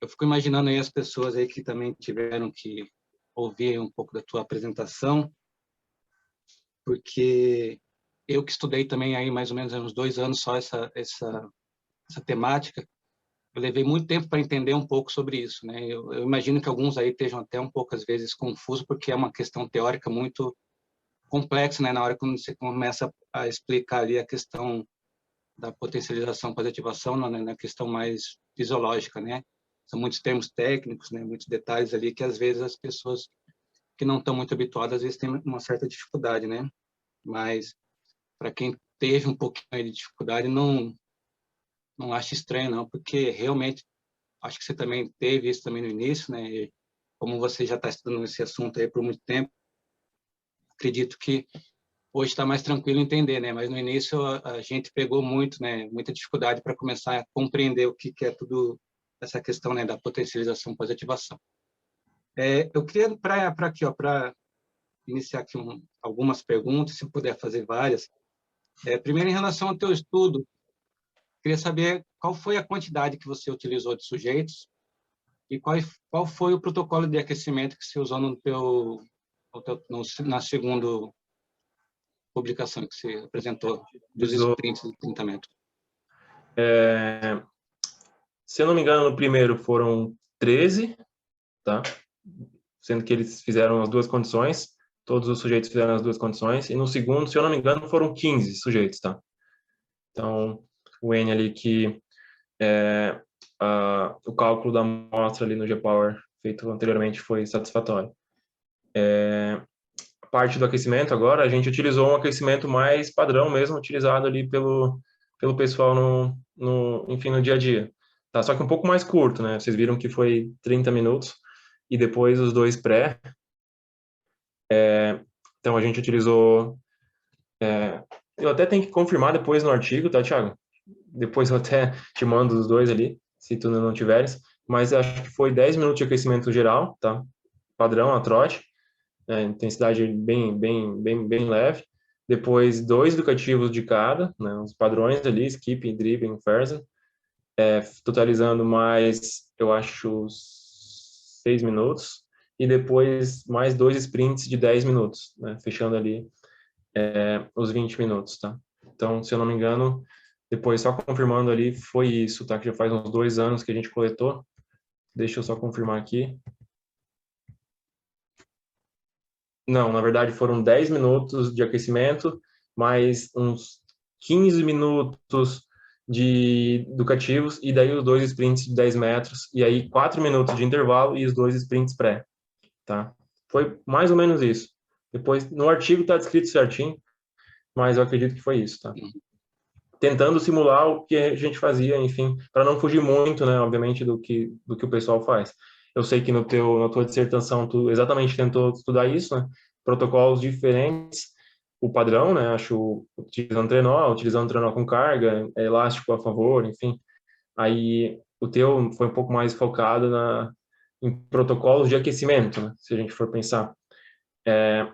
Eu fico imaginando aí as pessoas aí que também tiveram que ouvir um pouco da tua apresentação, porque eu que estudei também aí mais ou menos há uns 2 anos só essa temática, eu levei muito tempo para entender um pouco sobre isso, né? Eu imagino que alguns aí estejam até um pouco às vezes confusos, porque é uma questão teórica muito complexa, né? Na hora que você começa a explicar ali a questão da potencialização pós-ativação, na questão mais fisiológica, né? São muitos termos técnicos, né? Muitos detalhes ali que às vezes as pessoas que não estão muito habituadas às vezes têm uma certa dificuldade, né? Mas para quem teve um pouquinho de dificuldade, não acho estranho não, porque realmente acho que você também teve isso também no início, né? E como você já está estudando esse assunto aí por muito tempo, acredito que hoje está mais tranquilo entender, né? Mas no início a gente pegou muito, né? Muita dificuldade para começar a compreender o que é tudo essa questão, né? Da potencialização pós-ativação. Eu queria para iniciar aqui algumas perguntas, se puder fazer várias. Primeiro, em relação ao teu estudo, queria saber qual foi a quantidade que você utilizou de sujeitos e qual foi o protocolo de aquecimento que você usou na segunda publicação que você apresentou dos sprints de 30 metros. Se eu não me engano, no primeiro foram 13, tá? Sendo que eles fizeram as 2 condições, todos os sujeitos fizeram as 2 condições, e no segundo, se eu não me engano, foram 15 sujeitos, tá? Então, o N ali que o cálculo da amostra ali no GPower feito anteriormente foi satisfatório. A parte do aquecimento agora, a gente utilizou um aquecimento mais padrão mesmo, utilizado ali pelo pessoal enfim, no dia a dia. Tá? Só que um pouco mais curto, né? Vocês viram que foi 30 minutos e depois os 2 pré. Então a gente utilizou... eu até tenho que confirmar depois no artigo, tá, Thiago? Depois eu até te mando os 2 ali, se tu não tiveres. Mas acho que foi 10 minutos de aquecimento geral, tá? Padrão, a trote. Intensidade bem leve. Depois 2 educativos de cada, né? Os padrões ali, skip, dribbling, Fersen. Totalizando mais, eu acho, 6 minutos. E depois mais 2 sprints de 10 minutos, né? Fechando ali os 20 minutos, tá? Então, se eu não me engano, depois só confirmando ali, foi isso, tá? Que já faz uns 2 anos que a gente coletou. Deixa eu só confirmar aqui. Não, na verdade foram 10 minutos de aquecimento, mais uns 15 minutos educativos, e daí os 2 sprints de 10 metros, e aí 4 minutos de intervalo e os 2 sprints pré, tá? Foi mais ou menos isso. Depois, no artigo está descrito certinho, mas eu acredito que foi isso, tá? Tentando simular o que a gente fazia, enfim, para não fugir muito, né, obviamente, do que o pessoal na tua dissertação, tu exatamente tentou estudar isso, né? Protocolos diferentes, o padrão, né? Acho, utilizando trenó com carga, elástico a favor, enfim. Aí o teu foi um pouco mais focado em protocolos de aquecimento, né? Se a gente for pensar.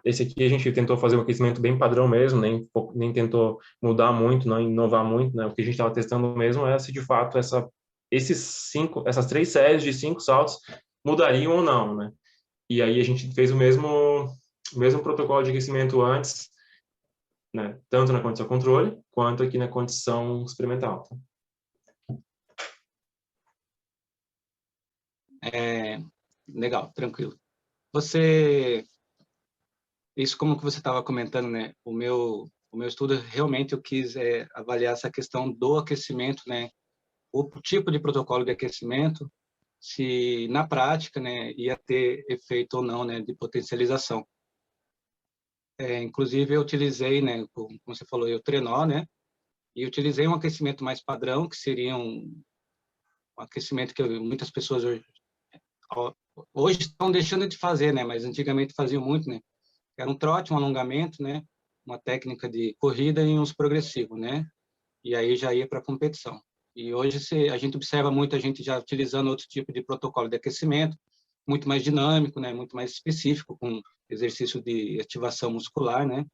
Esse aqui a gente tentou fazer um aquecimento bem padrão mesmo, nem tentou mudar muito, não inovar muito, né? O que a gente estava testando mesmo é se de fato essas 3 séries de 5 saltos mudariam ou não, né? E aí a gente fez o mesmo protocolo de aquecimento antes, né? Tanto na condição controle quanto aqui na condição experimental. Legal, tranquilo. Isso como que você estava comentando, né? O meu estudo, realmente eu quis avaliar essa questão do aquecimento, né? O tipo de protocolo de aquecimento, se na prática, né, ia ter efeito ou não, né, de potencialização. Inclusive eu utilizei, né, como você falou, o trenó, né? E utilizei um aquecimento mais padrão, que seria um aquecimento que muitas pessoas hoje estão deixando de fazer, né? Mas antigamente faziam muito, né? Era um trote, um alongamento, né? Uma técnica de corrida e uns progressivos, né? E aí já ia para a competição. E hoje a gente observa muita gente já utilizando outro tipo de protocolo de aquecimento, muito mais dinâmico, né? Muito mais específico, com exercício de ativação muscular, né?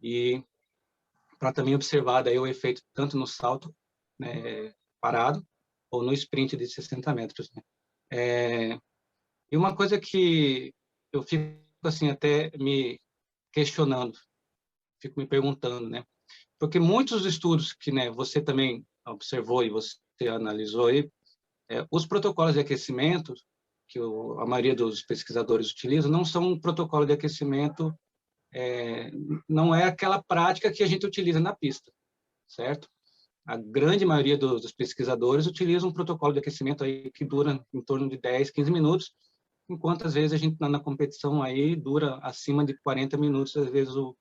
E para também observar daí o efeito tanto no salto, né, parado, ou no sprint de 60 metros, né? E uma coisa que eu fico assim até me questionando, fico me perguntando, né? Porque muitos estudos que, né, você também observou e você analisou aí, os protocolos de aquecimento que a maioria dos pesquisadores utilizam não são um protocolo de aquecimento, não é aquela prática que a gente utiliza na pista, certo? A grande maioria dos pesquisadores utiliza um protocolo de aquecimento aí que dura em torno de 10, 15 minutos, enquanto às vezes a gente na competição aí dura acima de 40 minutos, às vezes o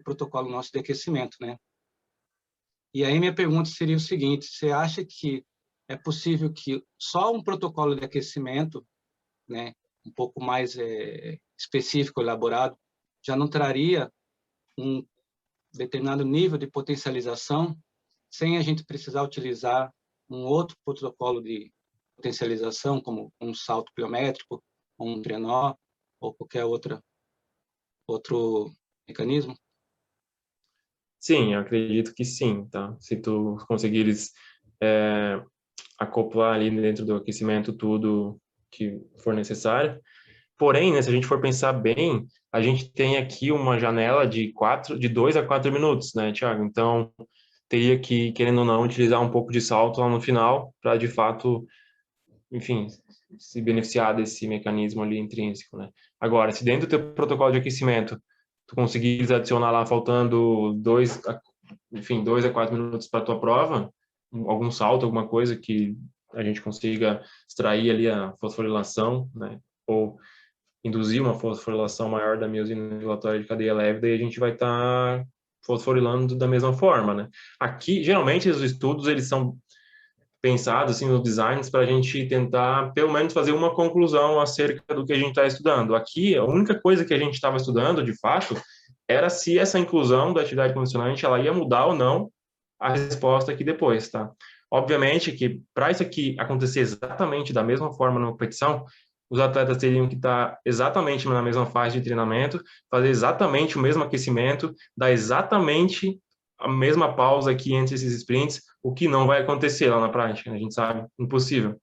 protocolo nosso de aquecimento, né? E aí minha pergunta seria o seguinte: você acha que é possível que só um protocolo de aquecimento, né, um pouco mais específico, elaborado, já não traria um determinado nível de potencialização, sem a gente precisar utilizar um outro protocolo de potencialização, como um salto pliométrico, ou um trenó, ou qualquer outro mecanismo? Sim, eu acredito que sim, tá? Se tu conseguires acoplar ali dentro do aquecimento tudo que for necessário. Porém, né, se a gente for pensar bem, a gente tem aqui uma janela de 2 a 4 minutos, né, Thiago? Então, teria que, querendo ou não, utilizar um pouco de salto lá no final para, de fato, enfim, se beneficiar desse mecanismo ali intrínseco, né? Agora, se dentro do teu protocolo de aquecimento tu conseguires adicionar lá faltando 2 a 4 minutos para a tua prova, algum salto, alguma coisa que a gente consiga extrair ali a fosforilação, né? Ou induzir uma fosforilação maior da miosina regulatória de cadeia leve, daí a gente vai estar fosforilando da mesma forma, né? Aqui, geralmente, os estudos, eles são pensados, assim, nos designs, para a gente tentar, pelo menos, fazer uma conclusão acerca do que a gente está estudando. Aqui, a única coisa que a gente estava estudando, de fato, era se essa inclusão da atividade condicionante, ela ia mudar ou não a resposta aqui depois, tá? Obviamente que, para isso aqui acontecer exatamente da mesma forma na competição, os atletas teriam que estar exatamente na mesma fase de treinamento, fazer exatamente o mesmo aquecimento, dar exatamente a mesma pausa aqui entre esses sprints, o que não vai acontecer lá na prática, a gente sabe, impossível.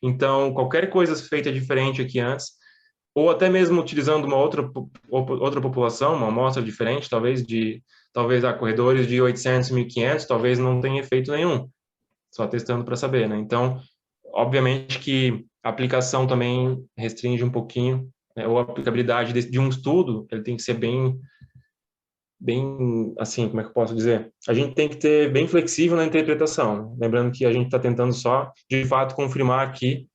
Então, qualquer coisa feita diferente aqui antes, ou até mesmo utilizando uma outra população, uma amostra diferente, talvez corredores de 800, 1.500, talvez não tenha efeito nenhum, só testando para saber, né? Então, obviamente que a aplicação também restringe um pouquinho, né? Ou a aplicabilidade de um estudo, ele tem que ser bem bem, assim, como é que eu posso dizer? A gente tem que ter bem flexível na interpretação, lembrando que a gente está tentando só, de fato, confirmar aqui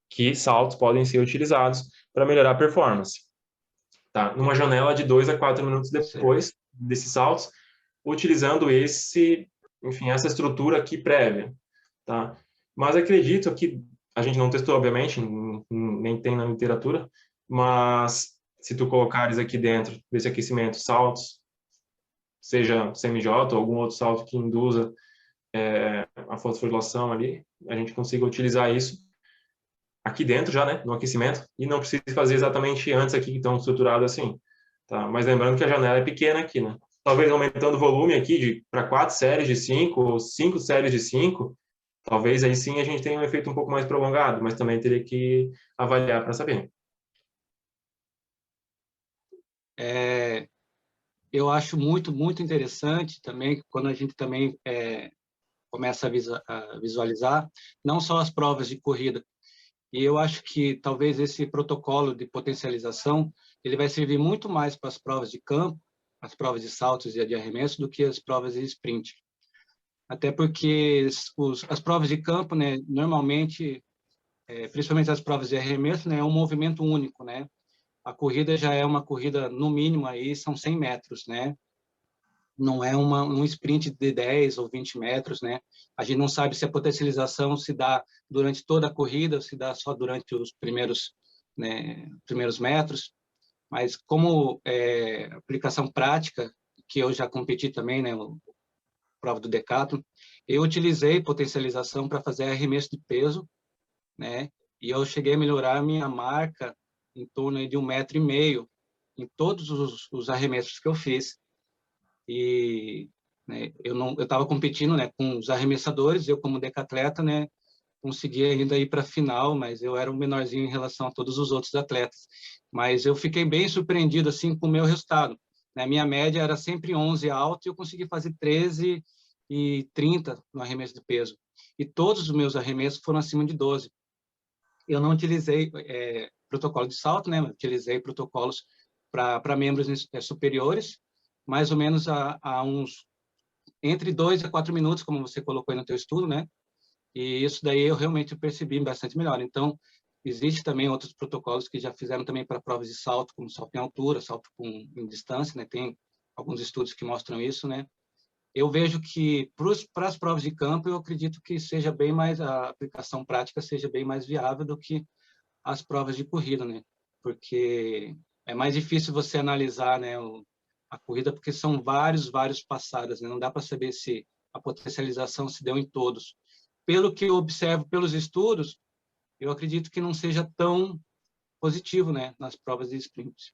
que saltos podem ser utilizados para melhorar a performance. Tá? Numa janela de 2 a 4 minutos depois desses saltos, utilizando enfim, essa estrutura aqui prévia. Tá? Mas acredito que a gente não testou, obviamente, nem tem na literatura, mas se tu colocares aqui dentro desse aquecimento saltos, seja CMJ ou algum outro salto que induza a fosforilação ali, a gente consiga utilizar isso aqui dentro já, né, no aquecimento, e não precisa fazer exatamente antes aqui, tão estruturado assim, tá? Mas lembrando que a janela é pequena aqui, né? Talvez aumentando o volume aqui para 4 séries de 5 ou 5 séries de 5, talvez aí sim a gente tenha um efeito um pouco mais prolongado, mas também teria que avaliar para saber. Eu acho muito, muito interessante também, quando a gente também começa a visualizar, não só as provas de corrida, e eu acho que talvez esse protocolo de potencialização, ele vai servir muito mais para as provas de campo, as provas de saltos e de arremesso, do que as provas de sprint. Até porque as provas de campo, né, normalmente, principalmente as provas de arremesso, né, é um movimento único, né? A corrida já é uma corrida, no mínimo, aí são 100 metros, né? Não é um sprint de 10 ou 20 metros, né? A gente não sabe se a potencialização se dá durante toda a corrida, ou se dá só durante os primeiros metros, mas como aplicação prática, que eu já competi também, né, prova do Decathlon, eu utilizei potencialização para fazer arremesso de peso, né? E eu cheguei a melhorar a minha marca em torno de 1,5 metro em todos os arremessos que eu fiz. E né, eu estava competindo, né, com os arremessadores, eu como decatleta, né, consegui ainda ir para a final, mas eu era um menorzinho em relação a todos os outros atletas. Mas eu fiquei bem surpreendido assim com o meu resultado. A minha média era sempre 11 alto e eu consegui fazer 13 e 30 no arremesso de peso. E todos os meus arremessos foram acima de 12. Eu não utilizei protocolo de salto, né? Eu utilizei protocolos para membros superiores, mais ou menos a uns entre 2 a 4 minutos, como você colocou aí no teu estudo, né? E isso daí eu realmente percebi bastante melhor. Então, existe também outros protocolos que já fizeram também para provas de salto, como salto em altura, salto em distância, né? Tem alguns estudos que mostram isso, né? Eu vejo que para as provas de campo, eu acredito que seja bem mais, a aplicação prática seja bem mais viável do que as provas de corrida, né? Porque é mais difícil você analisar, né, a corrida, porque são vários passadas, né? Não dá para saber se a potencialização se deu em todos. Pelo que eu observo pelos estudos, eu acredito que não seja tão positivo, né, nas provas de sprint.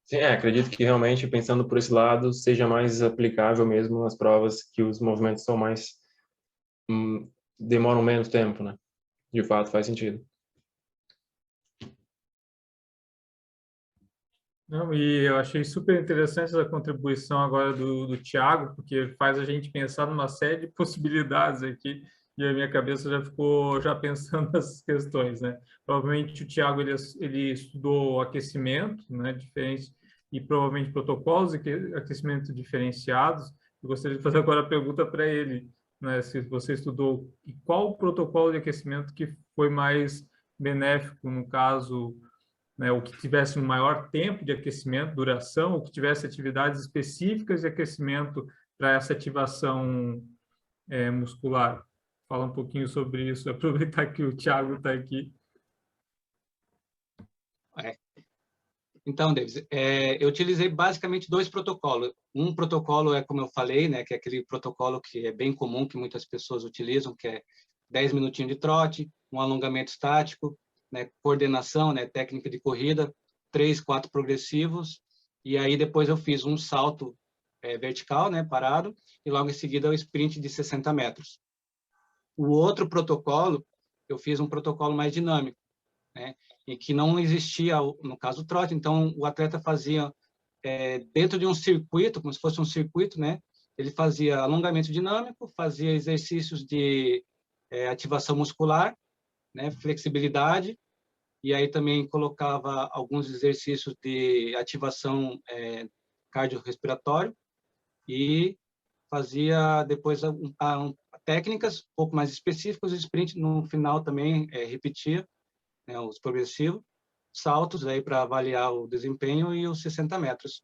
Sim, acredito que realmente, pensando por esse lado, seja mais aplicável mesmo nas provas que os movimentos são mais... demoram menos tempo, né? De fato, faz sentido. Não, e eu achei super interessante essa contribuição agora do Thiago, porque faz a gente pensar numa série de possibilidades aqui, e a minha cabeça já ficou já pensando nessas questões, né? Provavelmente o Thiago ele estudou aquecimento, né, diferente, e provavelmente protocolos de aquecimento diferenciados. Eu gostaria de fazer agora a pergunta para ele, né, se você estudou e qual o protocolo de aquecimento que foi mais benéfico, no caso, né, o que tivesse um maior tempo de aquecimento, duração, ou que tivesse atividades específicas de aquecimento para essa ativação muscular. Fala um pouquinho sobre isso, aproveitar que o Thiago está aqui. Então, Davis, eu utilizei basicamente 2 protocolos. Um protocolo é, como eu falei, né, que é aquele protocolo que é bem comum, que muitas pessoas utilizam, que é 10 minutinhos de trote, um alongamento estático, né, coordenação, né, técnica de corrida, 3, 4 progressivos, e aí depois eu fiz um salto vertical, né, parado, e logo em seguida o sprint de 60 metros. O outro protocolo, eu fiz um protocolo mais dinâmico, né, em que não existia, no caso, o trote. Então, o atleta fazia dentro de um circuito, como se fosse um circuito, né? Ele fazia alongamento dinâmico, fazia exercícios de ativação muscular, né? Flexibilidade, e aí também colocava alguns exercícios de ativação cardiorrespiratório e fazia depois técnicas um pouco mais específicas, o sprint no final também repetia, né, os progressivos, saltos aí para avaliar o desempenho e os 60 metros.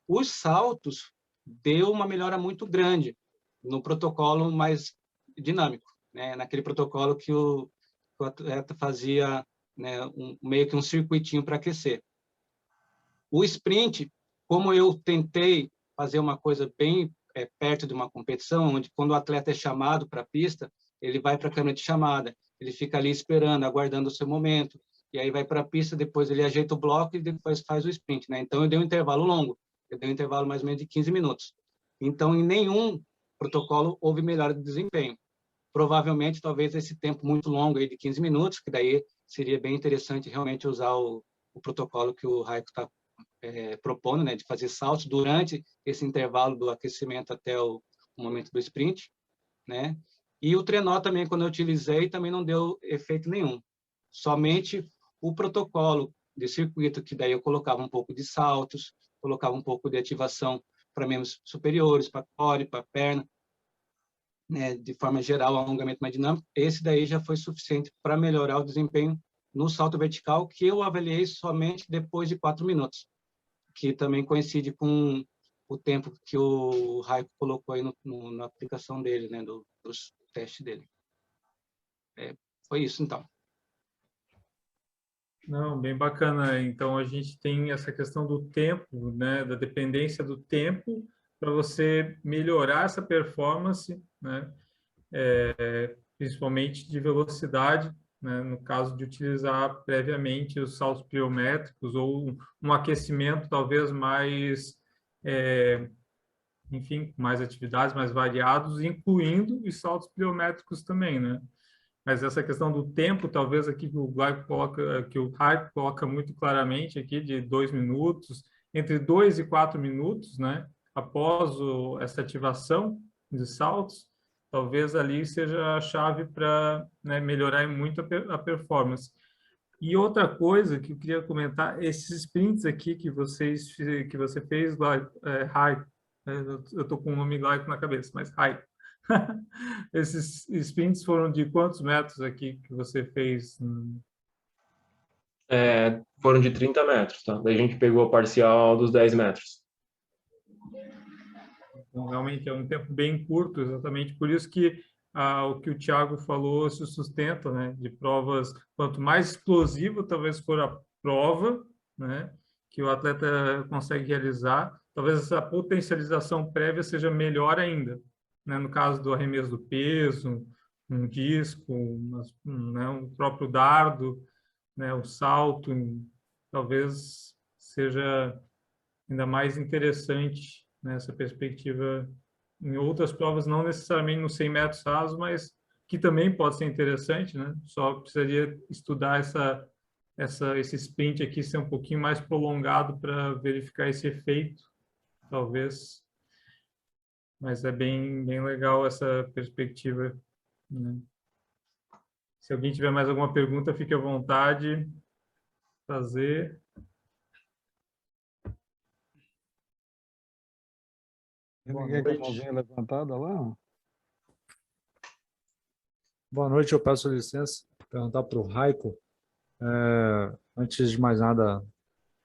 Os saltos deu uma melhora muito grande no protocolo mais dinâmico, né, naquele protocolo que o atleta fazia, né, meio que um circuitinho para aquecer. O sprint, como eu tentei fazer uma coisa bem perto de uma competição, onde quando o atleta é chamado para a pista, ele vai para a câmera de chamada, ele fica ali esperando, aguardando o seu momento, e aí vai para a pista, depois ele ajeita o bloco e depois faz o sprint, né? Então, eu dei um intervalo longo, eu dei um intervalo mais ou menos de 15 minutos. Então, em nenhum protocolo houve melhora de desempenho. Provavelmente, talvez esse tempo muito longo aí de 15 minutos, que daí seria bem interessante realmente usar o protocolo que o Raiko está propondo, né, de fazer saltos durante esse intervalo do aquecimento até o momento do sprint, né? E o trenó também, quando eu utilizei, também não deu efeito nenhum. Somente o protocolo de circuito, que daí eu colocava um pouco de saltos, colocava um pouco de ativação para membros superiores, para core, para perna, né, de forma geral, o alongamento mais dinâmico. Esse daí já foi suficiente para melhorar o desempenho no salto vertical, que eu avaliei somente depois de 4 minutos. Que também coincide com o tempo que o Raiko colocou aí na aplicação dele, né, dos testes dele. Foi isso, então. Não, bem bacana. Então, a gente tem essa questão do tempo, né, da dependência do tempo para você melhorar essa performance, né, principalmente de velocidade, né, no caso de utilizar previamente os saltos pliométricos ou um aquecimento talvez mais, enfim, mais atividades, mais variados, incluindo os saltos pliométricos também, né? Mas essa questão do tempo, talvez aqui que o Raiko coloca muito claramente aqui, de 2 minutos, entre 2 e 4 minutos, né? Após essa ativação de saltos, talvez ali seja a chave para, né, melhorar muito a performance. E outra coisa que eu queria comentar, esses sprints aqui que você fez, Raiko, eu estou com o nome Raiko na cabeça, mas Raiko. Esses sprints foram de quantos metros aqui que você fez? Foram de 30 metros, tá? Daí a gente pegou a parcial dos 10 metros. Então, realmente é um tempo bem curto, exatamente por isso que o que o Thiago falou se sustenta, né? De provas, quanto mais explosivo talvez for a prova, né, que o atleta consegue realizar, talvez essa potencialização prévia seja melhor ainda, né? No caso do arremesso do peso, um disco, né, um próprio dardo, né, o salto, talvez seja ainda mais interessante nessa perspectiva em outras provas, não necessariamente nos 100 metros rasos, mas que também pode ser interessante, né? Só precisaria estudar esse sprint aqui, ser um pouquinho mais prolongado para verificar esse efeito, talvez. Mas é bem legal essa perspectiva, né? Se alguém tiver mais alguma pergunta, fique à vontade. Fazer. Tem ninguém com a mãozinha levantada lá? Boa noite, eu peço licença para perguntar para o Raiko. Antes de mais nada,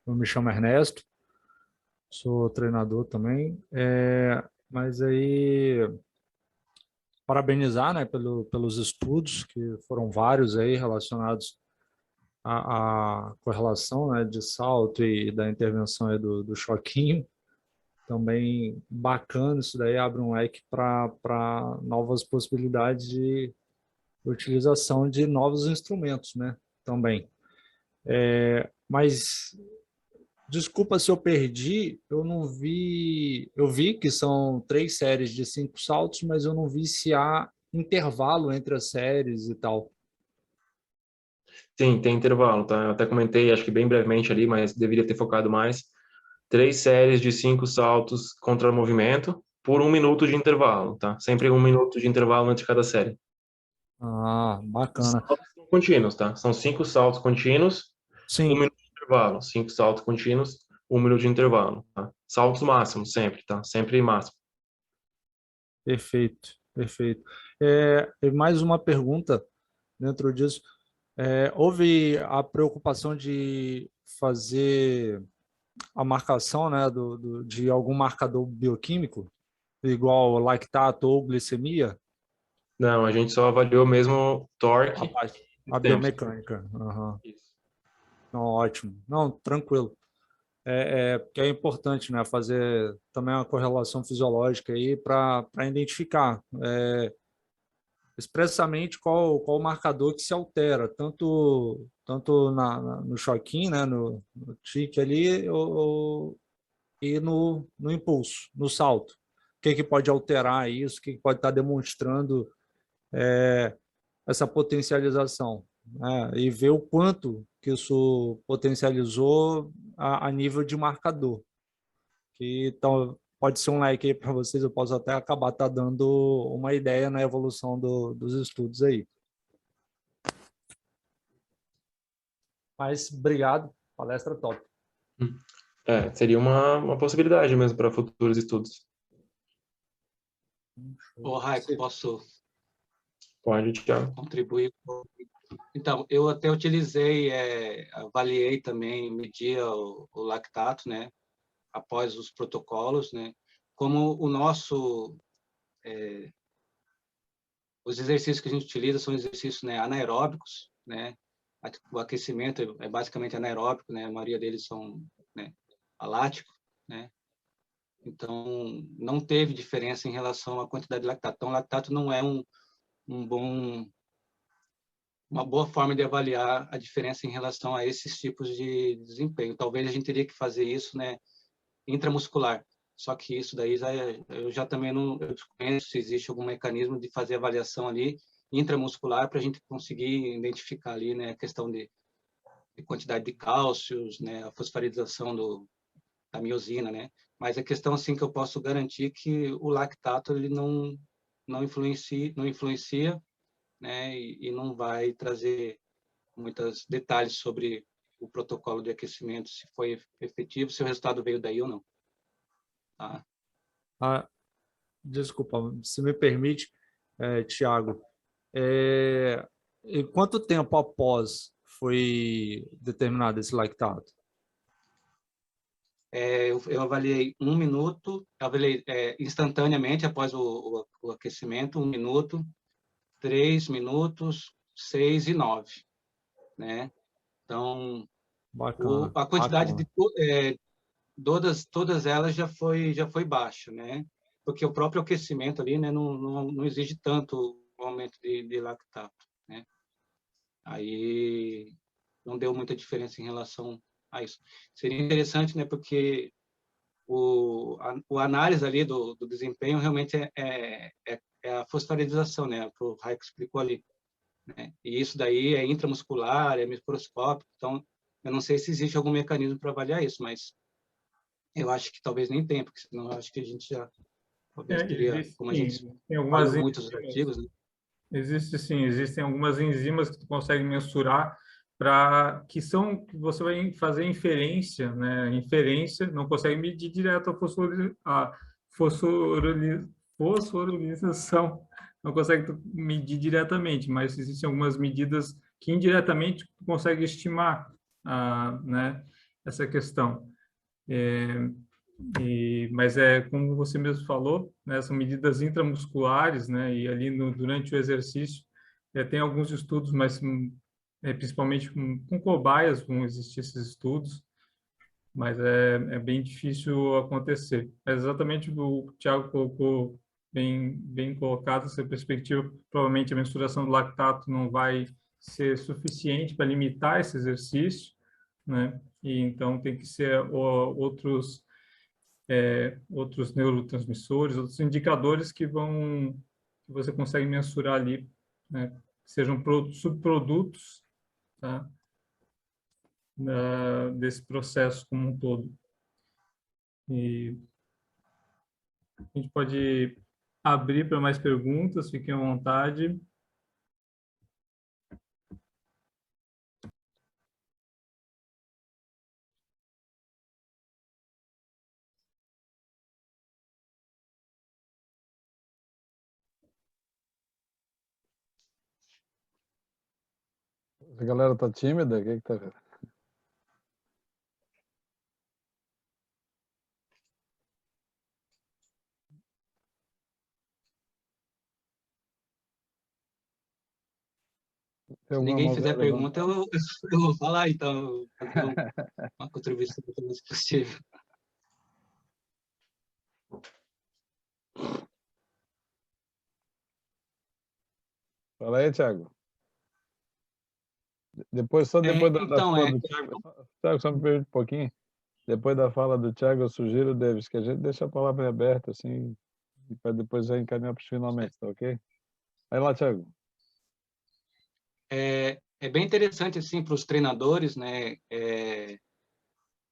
eu me chamo Ernesto, sou treinador também, mas aí parabenizar, né, pelos estudos, que foram vários aí relacionados à correlação, né, de salto e da intervenção aí do choquinho. Também bacana, isso daí abre um leque para novas possibilidades de utilização de novos instrumentos, né? Também. Mas, desculpa se eu perdi, eu não vi... Eu vi que são 3 séries de 5 saltos, mas eu não vi se há intervalo entre as séries e tal. Sim, tem intervalo, tá? Eu até comentei, acho que bem brevemente ali, mas deveria ter focado mais. 3 séries de 5 saltos contra movimento por 1 minuto de intervalo, tá? Sempre 1 minuto de intervalo entre cada série. Ah, bacana. Saltos contínuos, tá? São 5 saltos contínuos, Sim. 1 minuto de intervalo. 5 saltos contínuos, 1 minuto de intervalo, tá? Saltos máximos, sempre, tá? Sempre máximo. Perfeito, perfeito. E mais uma pergunta dentro disso. Houve a preocupação de fazer a marcação, né, de algum marcador bioquímico, igual lactato ou glicemia? Não, a gente só avaliou mesmo A torque parte, e a tempo. biomecânica. Aham. Isso. Não, ótimo. Não, tranquilo. Porque é importante, né, fazer também uma correlação fisiológica aí para identificar expressamente qual o marcador que se altera, tanto no choquinho, né, no tique ali, e no impulso, no salto. O que pode alterar isso, o que pode estar demonstrando essa potencialização, né? E ver o quanto que isso potencializou a nível de marcador. Que então, pode ser um like aí para vocês, eu posso até acabar dando uma ideia na evolução dos estudos aí. Mas obrigado, palestra top. Seria uma possibilidade mesmo para futuros estudos. Ô, Raico, posso Pode, Thiago. contribuir? Então, eu até utilizei, avaliei também, media o lactato, né, após os protocolos, né, como os exercícios que a gente utiliza são exercícios, né, anaeróbicos, né, o aquecimento é basicamente anaeróbico, né, a maioria deles são, né, aláticos, né, então não teve diferença em relação à quantidade de lactato. Então, o lactato não é uma boa forma de avaliar a diferença em relação a esses tipos de desempenho. Talvez a gente teria que fazer isso, né, intramuscular. Só que isso daí eu já também não eu desconheço se existe algum mecanismo de fazer avaliação ali intramuscular para a gente conseguir identificar ali, né, a questão de quantidade de cálcios, né, a fosforilação da miosina, né. Mas a questão assim que eu posso garantir que o lactato ele não influencia, né, e não vai trazer muitos detalhes sobre o protocolo de aquecimento, se foi efetivo, se o resultado veio daí ou não. Tá? Ah, desculpa, se me permite, Tiago, em quanto tempo após foi determinado esse lactato? Eu avaliei 1 minuto, avaliei instantaneamente após o aquecimento, 1 minuto, 3 minutos, 6 e 9, né? Então, Bacana, a quantidade bacana. todas elas já foi baixa, né? Porque o próprio aquecimento ali, né, não exige tanto o aumento de lactato, né? Aí não deu muita diferença em relação a isso. Seria interessante, né, porque o análise ali do desempenho realmente é a fosforilação, né, que o Raik explicou ali, né? E isso daí é intramuscular, é microscópico, então eu não sei se existe algum mecanismo para avaliar isso, mas eu acho que talvez nem tenha, porque senão eu acho que a gente já talvez teria, Existe, como a gente sim, tem algumas olhou muitos enzimas. artigos, né? Existe sim, existem algumas enzimas que tu consegue mensurar para que você vai fazer inferência, né? Inferência, não consegue medir direto a fosforilação, não consegue medir diretamente, mas existem algumas medidas que indiretamente tu consegue estimar, né, essa questão. Mas como você mesmo falou, né, são medidas intramusculares, né, e ali durante o exercício tem alguns estudos, mas principalmente com cobaias vão existir esses estudos, mas é bem difícil acontecer. Mas exatamente o que o Thiago colocou bem colocado essa perspectiva, provavelmente a mensuração do lactato não vai ser suficiente para limitar esse exercício, né, e então tem que ser outros neurotransmissores, outros indicadores que você consegue mensurar ali, né, que sejam subprodutos, tá, desse processo como um todo. E a gente pode abrir para mais perguntas, fiquem à vontade. A galera tá tímida? O que que tá... Tem Se alguma ninguém mão fizer pergunta, levantada? eu vou falar, então, fazer uma contribuição o mais possível. Fala aí, Thiago. Só depois da Então, fala do Thiago, Thiago, só me permite um pouquinho. Depois da fala do Thiago, eu sugiro, Davis, que a gente deixe a palavra aberta, assim, e para depois já encaminhar para os finalmente, tá ok? Vai lá, Thiago. é bem interessante, assim, para os treinadores, né,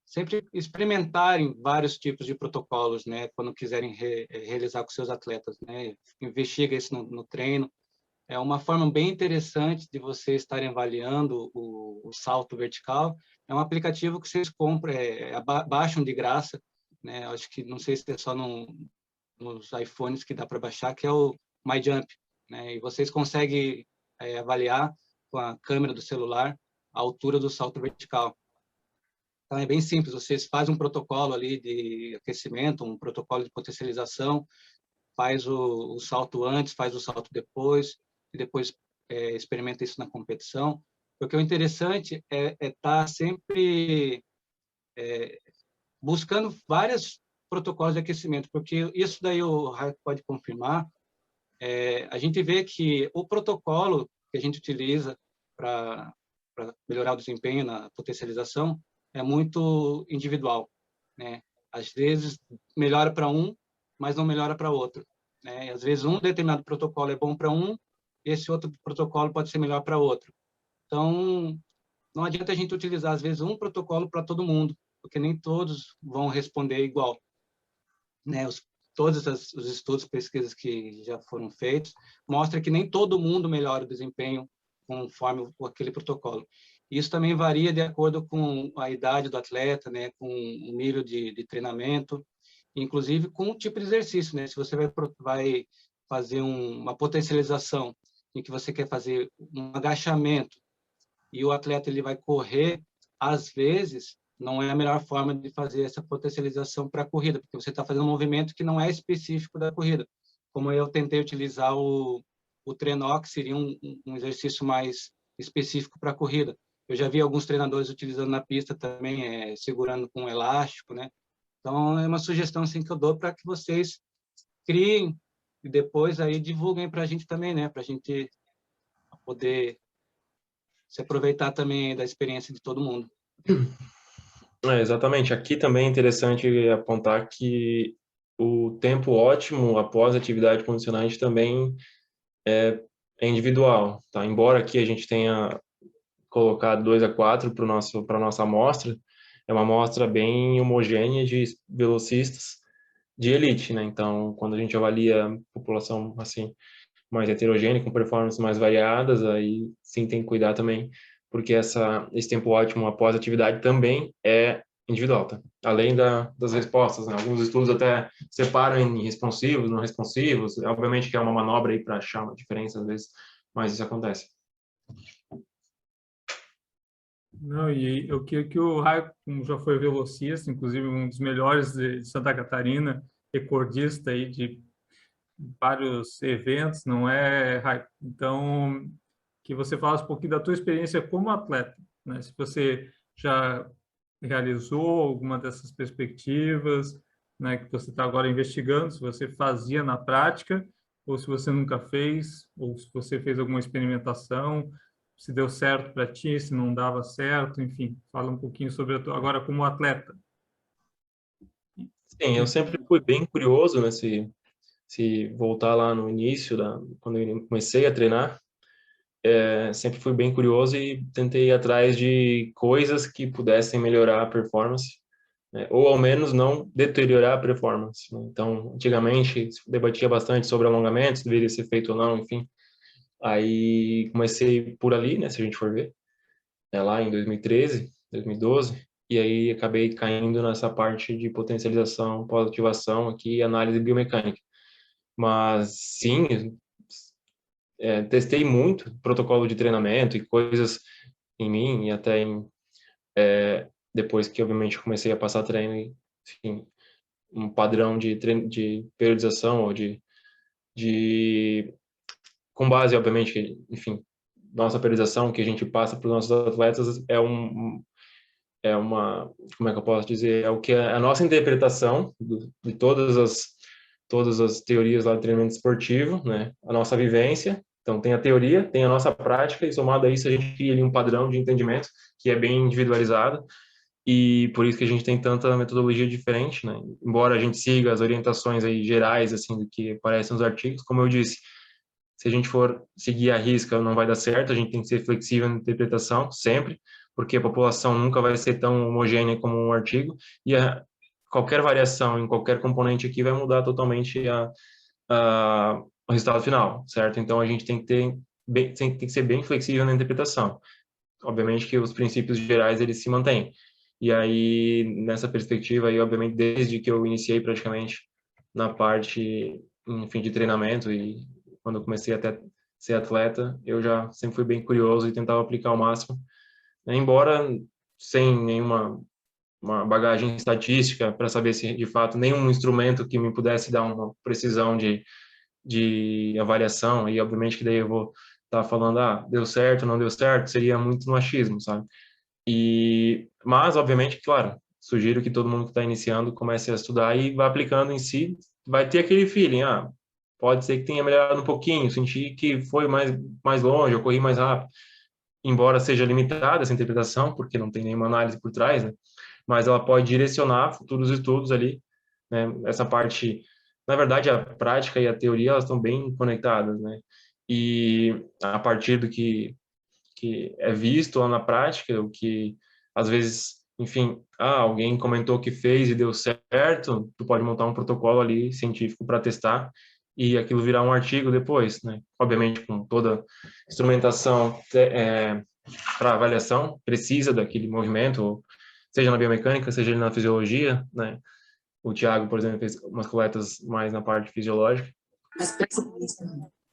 sempre experimentarem vários tipos de protocolos, né, quando quiserem realizar com seus atletas, né, investiga isso no treino. É uma forma bem interessante de vocês estarem avaliando o salto vertical. É um aplicativo que vocês compram, baixam de graça, né? Acho que não sei se é só nos iPhones que dá para baixar, que é o MyJump, né? E vocês conseguem avaliar com a câmera do celular a altura do salto vertical. Então, é bem simples. Vocês fazem um protocolo ali de aquecimento, um protocolo de potencialização, faz o salto antes, faz o salto depois, e depois experimenta isso na competição. Porque o interessante é estar sempre buscando vários protocolos de aquecimento, porque isso daí o Raio pode confirmar. A gente vê que o protocolo que a gente utiliza para melhorar o desempenho na potencialização é muito individual, né? Às vezes melhora para um, mas não melhora para outro, né? E às vezes um determinado protocolo é bom para um, esse outro protocolo pode ser melhor para outro. Então, não adianta a gente utilizar às vezes um protocolo para todo mundo, porque nem todos vão responder igual, né? Todos os estudos, pesquisas que já foram feitos, mostram que nem todo mundo melhora o desempenho conforme aquele protocolo. Isso também varia de acordo com a idade do atleta, né? Com o nível de treinamento, inclusive com o tipo de exercício, né? Se você vai fazer uma potencialização em que você quer fazer um agachamento e o atleta ele vai correr, às vezes não é a melhor forma de fazer essa potencialização para a corrida, porque você está fazendo um movimento que não é específico da corrida. Como eu tentei utilizar o trenó, que seria um exercício mais específico para a corrida. Eu já vi alguns treinadores utilizando na pista também, segurando com um elástico, né? Então, é uma sugestão assim, que eu dou para que vocês criem e depois aí divulguem para a gente também, né? Para a gente poder se aproveitar também da experiência de todo mundo. Exatamente. Aqui também é interessante apontar que o tempo ótimo após a atividade condicionante também é individual, tá? Embora aqui a gente tenha colocado 2 a 4 para a nossa amostra, é uma amostra bem homogênea de velocistas de elite, né? Então, quando a gente avalia a população assim mais heterogênea, com performances mais variadas, aí sim tem que cuidar também, porque esse tempo ótimo após a atividade também é individual, tá? Além das respostas, né? Alguns estudos até separam em responsivos, não responsivos, obviamente que é uma manobra aí para achar uma diferença às vezes, mas isso acontece. Não, e o que o Raio, como já foi velocista, inclusive um dos melhores de Santa Catarina, recordista aí de vários eventos, não é, Raio? Então, que você falasse um pouquinho da tua experiência como atleta, né? Se você já realizou alguma dessas perspectivas, né, que você está agora investigando, se você fazia na prática, ou se você nunca fez, ou se você fez alguma experimentação, se deu certo para ti, se não dava certo, enfim, fala um pouquinho sobre a tua, agora como atleta. Sim, eu sempre fui bem curioso, né, se voltar lá no início, quando eu comecei a treinar, sempre fui bem curioso e tentei ir atrás de coisas que pudessem melhorar a performance, né, ou ao menos não deteriorar a performance, né? Então, antigamente, se debatia bastante sobre alongamentos, deveria ser feito ou não, enfim. Aí comecei por ali, né, se a gente for ver, lá em 2013, 2012, e aí acabei caindo nessa parte de potencialização, pós-ativação aqui e análise biomecânica. Mas sim, testei muito protocolo de treinamento e coisas em mim e até depois que, obviamente, eu comecei a passar treino e, enfim, um padrão de periodização ou com base, obviamente, que, enfim, nossa periodização que a gente passa para os nossos atletas é uma, como é que eu posso dizer, é o que é a nossa interpretação de todas as teorias lá do treinamento esportivo, né? A nossa vivência. Então, tem a teoria, tem a nossa prática, e somado a isso, a gente cria ali um padrão de entendimento que é bem individualizado, e por isso que a gente tem tanta metodologia diferente, né? Embora a gente siga as orientações aí gerais, assim, do que aparecem nos artigos, como eu disse, se a gente for seguir a risca, não vai dar certo, a gente tem que ser flexível na interpretação, sempre, porque a população nunca vai ser tão homogênea como um artigo, e qualquer variação em qualquer componente aqui vai mudar totalmente o resultado final, certo? Então, a gente tem que tem que ser bem flexível na interpretação. Obviamente que os princípios gerais, eles se mantêm. E aí, nessa perspectiva, aí, obviamente, desde que eu iniciei praticamente na parte, enfim, de treinamento e quando eu comecei até ser atleta, eu já sempre fui bem curioso e tentava aplicar ao máximo, né? Embora sem nenhuma uma bagagem estatística para saber se de fato nenhum instrumento que me pudesse dar uma precisão de avaliação, e obviamente que daí eu vou estar falando, deu certo, não deu certo, seria muito no achismo, sabe? Mas, obviamente, claro, sugiro que todo mundo que está iniciando comece a estudar e vá aplicando em si, vai ter aquele feeling, pode ser que tenha melhorado um pouquinho, senti que foi mais longe, eu corri mais rápido, embora seja limitada essa interpretação, porque não tem nenhuma análise por trás, né? Mas ela pode direcionar futuros estudos ali, né? Essa parte, na verdade, a prática e a teoria, elas estão bem conectadas, né? E a partir do que é visto lá na prática, o que às vezes, enfim, alguém comentou que fez e deu certo, tu pode montar um protocolo ali científico para testar e aquilo virar um artigo depois, né? Obviamente com toda instrumentação para avaliação precisa daquele movimento, seja na biomecânica, seja na fisiologia, né? O Thiago, por exemplo, fez umas coletas mais na parte fisiológica.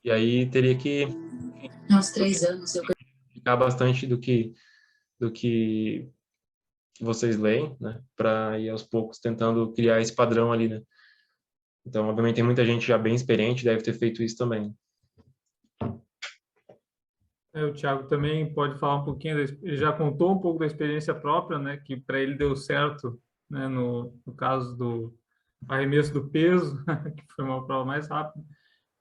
E aí teria que aos 3 anos eu ficar bastante do que vocês leem, né? Para ir aos poucos tentando criar esse padrão ali, né? Então, obviamente, tem muita gente já bem experiente, deve ter feito isso também. O Thiago também pode falar um pouquinho, ele já contou um pouco da experiência própria, né, que para ele deu certo, né, no caso do arremesso do peso, que foi uma prova mais rápida,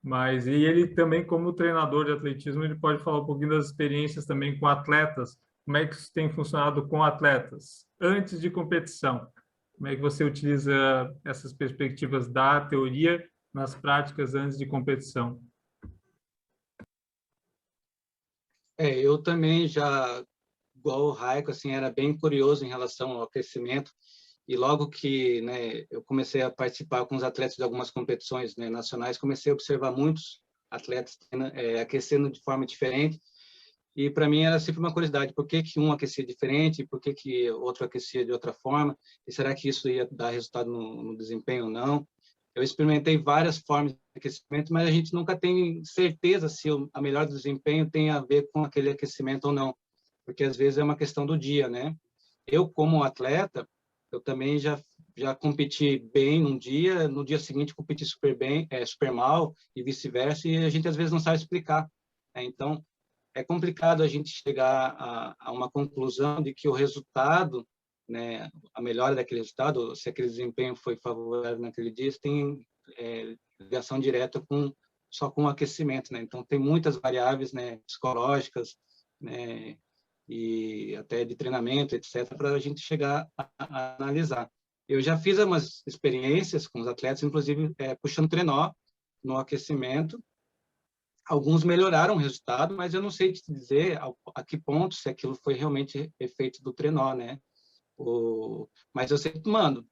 mas e ele também, como treinador de atletismo, ele pode falar um pouquinho das experiências também com atletas, como é que isso tem funcionado com atletas antes de competição, como é que você utiliza essas perspectivas da teoria nas práticas antes de competição? Eu também já, igual o Raico, assim, era bem curioso em relação ao aquecimento, e logo que, né, eu comecei a participar com os atletas de algumas competições, né, nacionais, comecei a observar muitos atletas aquecendo de forma diferente, e para mim era sempre uma curiosidade, por que que um aquecia diferente, por que que outro aquecia de outra forma, e será que isso ia dar resultado no desempenho ou não? Eu experimentei várias formas de aquecimento, mas a gente nunca tem certeza se a melhor desempenho tem a ver com aquele aquecimento ou não, porque às vezes é uma questão do dia, né? Eu, como atleta, eu também já competi bem num dia, no dia seguinte competi super bem, super mal, e vice-versa, e a gente às vezes não sabe explicar, né? Então, é complicado a gente chegar a uma conclusão de que o resultado, né, a melhora daquele resultado, se aquele desempenho foi favorável naquele dia, tem ligação direta só com o aquecimento, né? Então tem muitas variáveis, né, psicológicas, né, e até de treinamento, etc, para a gente chegar a analisar. Eu já fiz umas experiências com os atletas, inclusive puxando trenó no aquecimento. Alguns melhoraram o resultado, mas eu não sei te dizer a que ponto se aquilo foi realmente efeito do trenó, né? Mas eu sempre mando,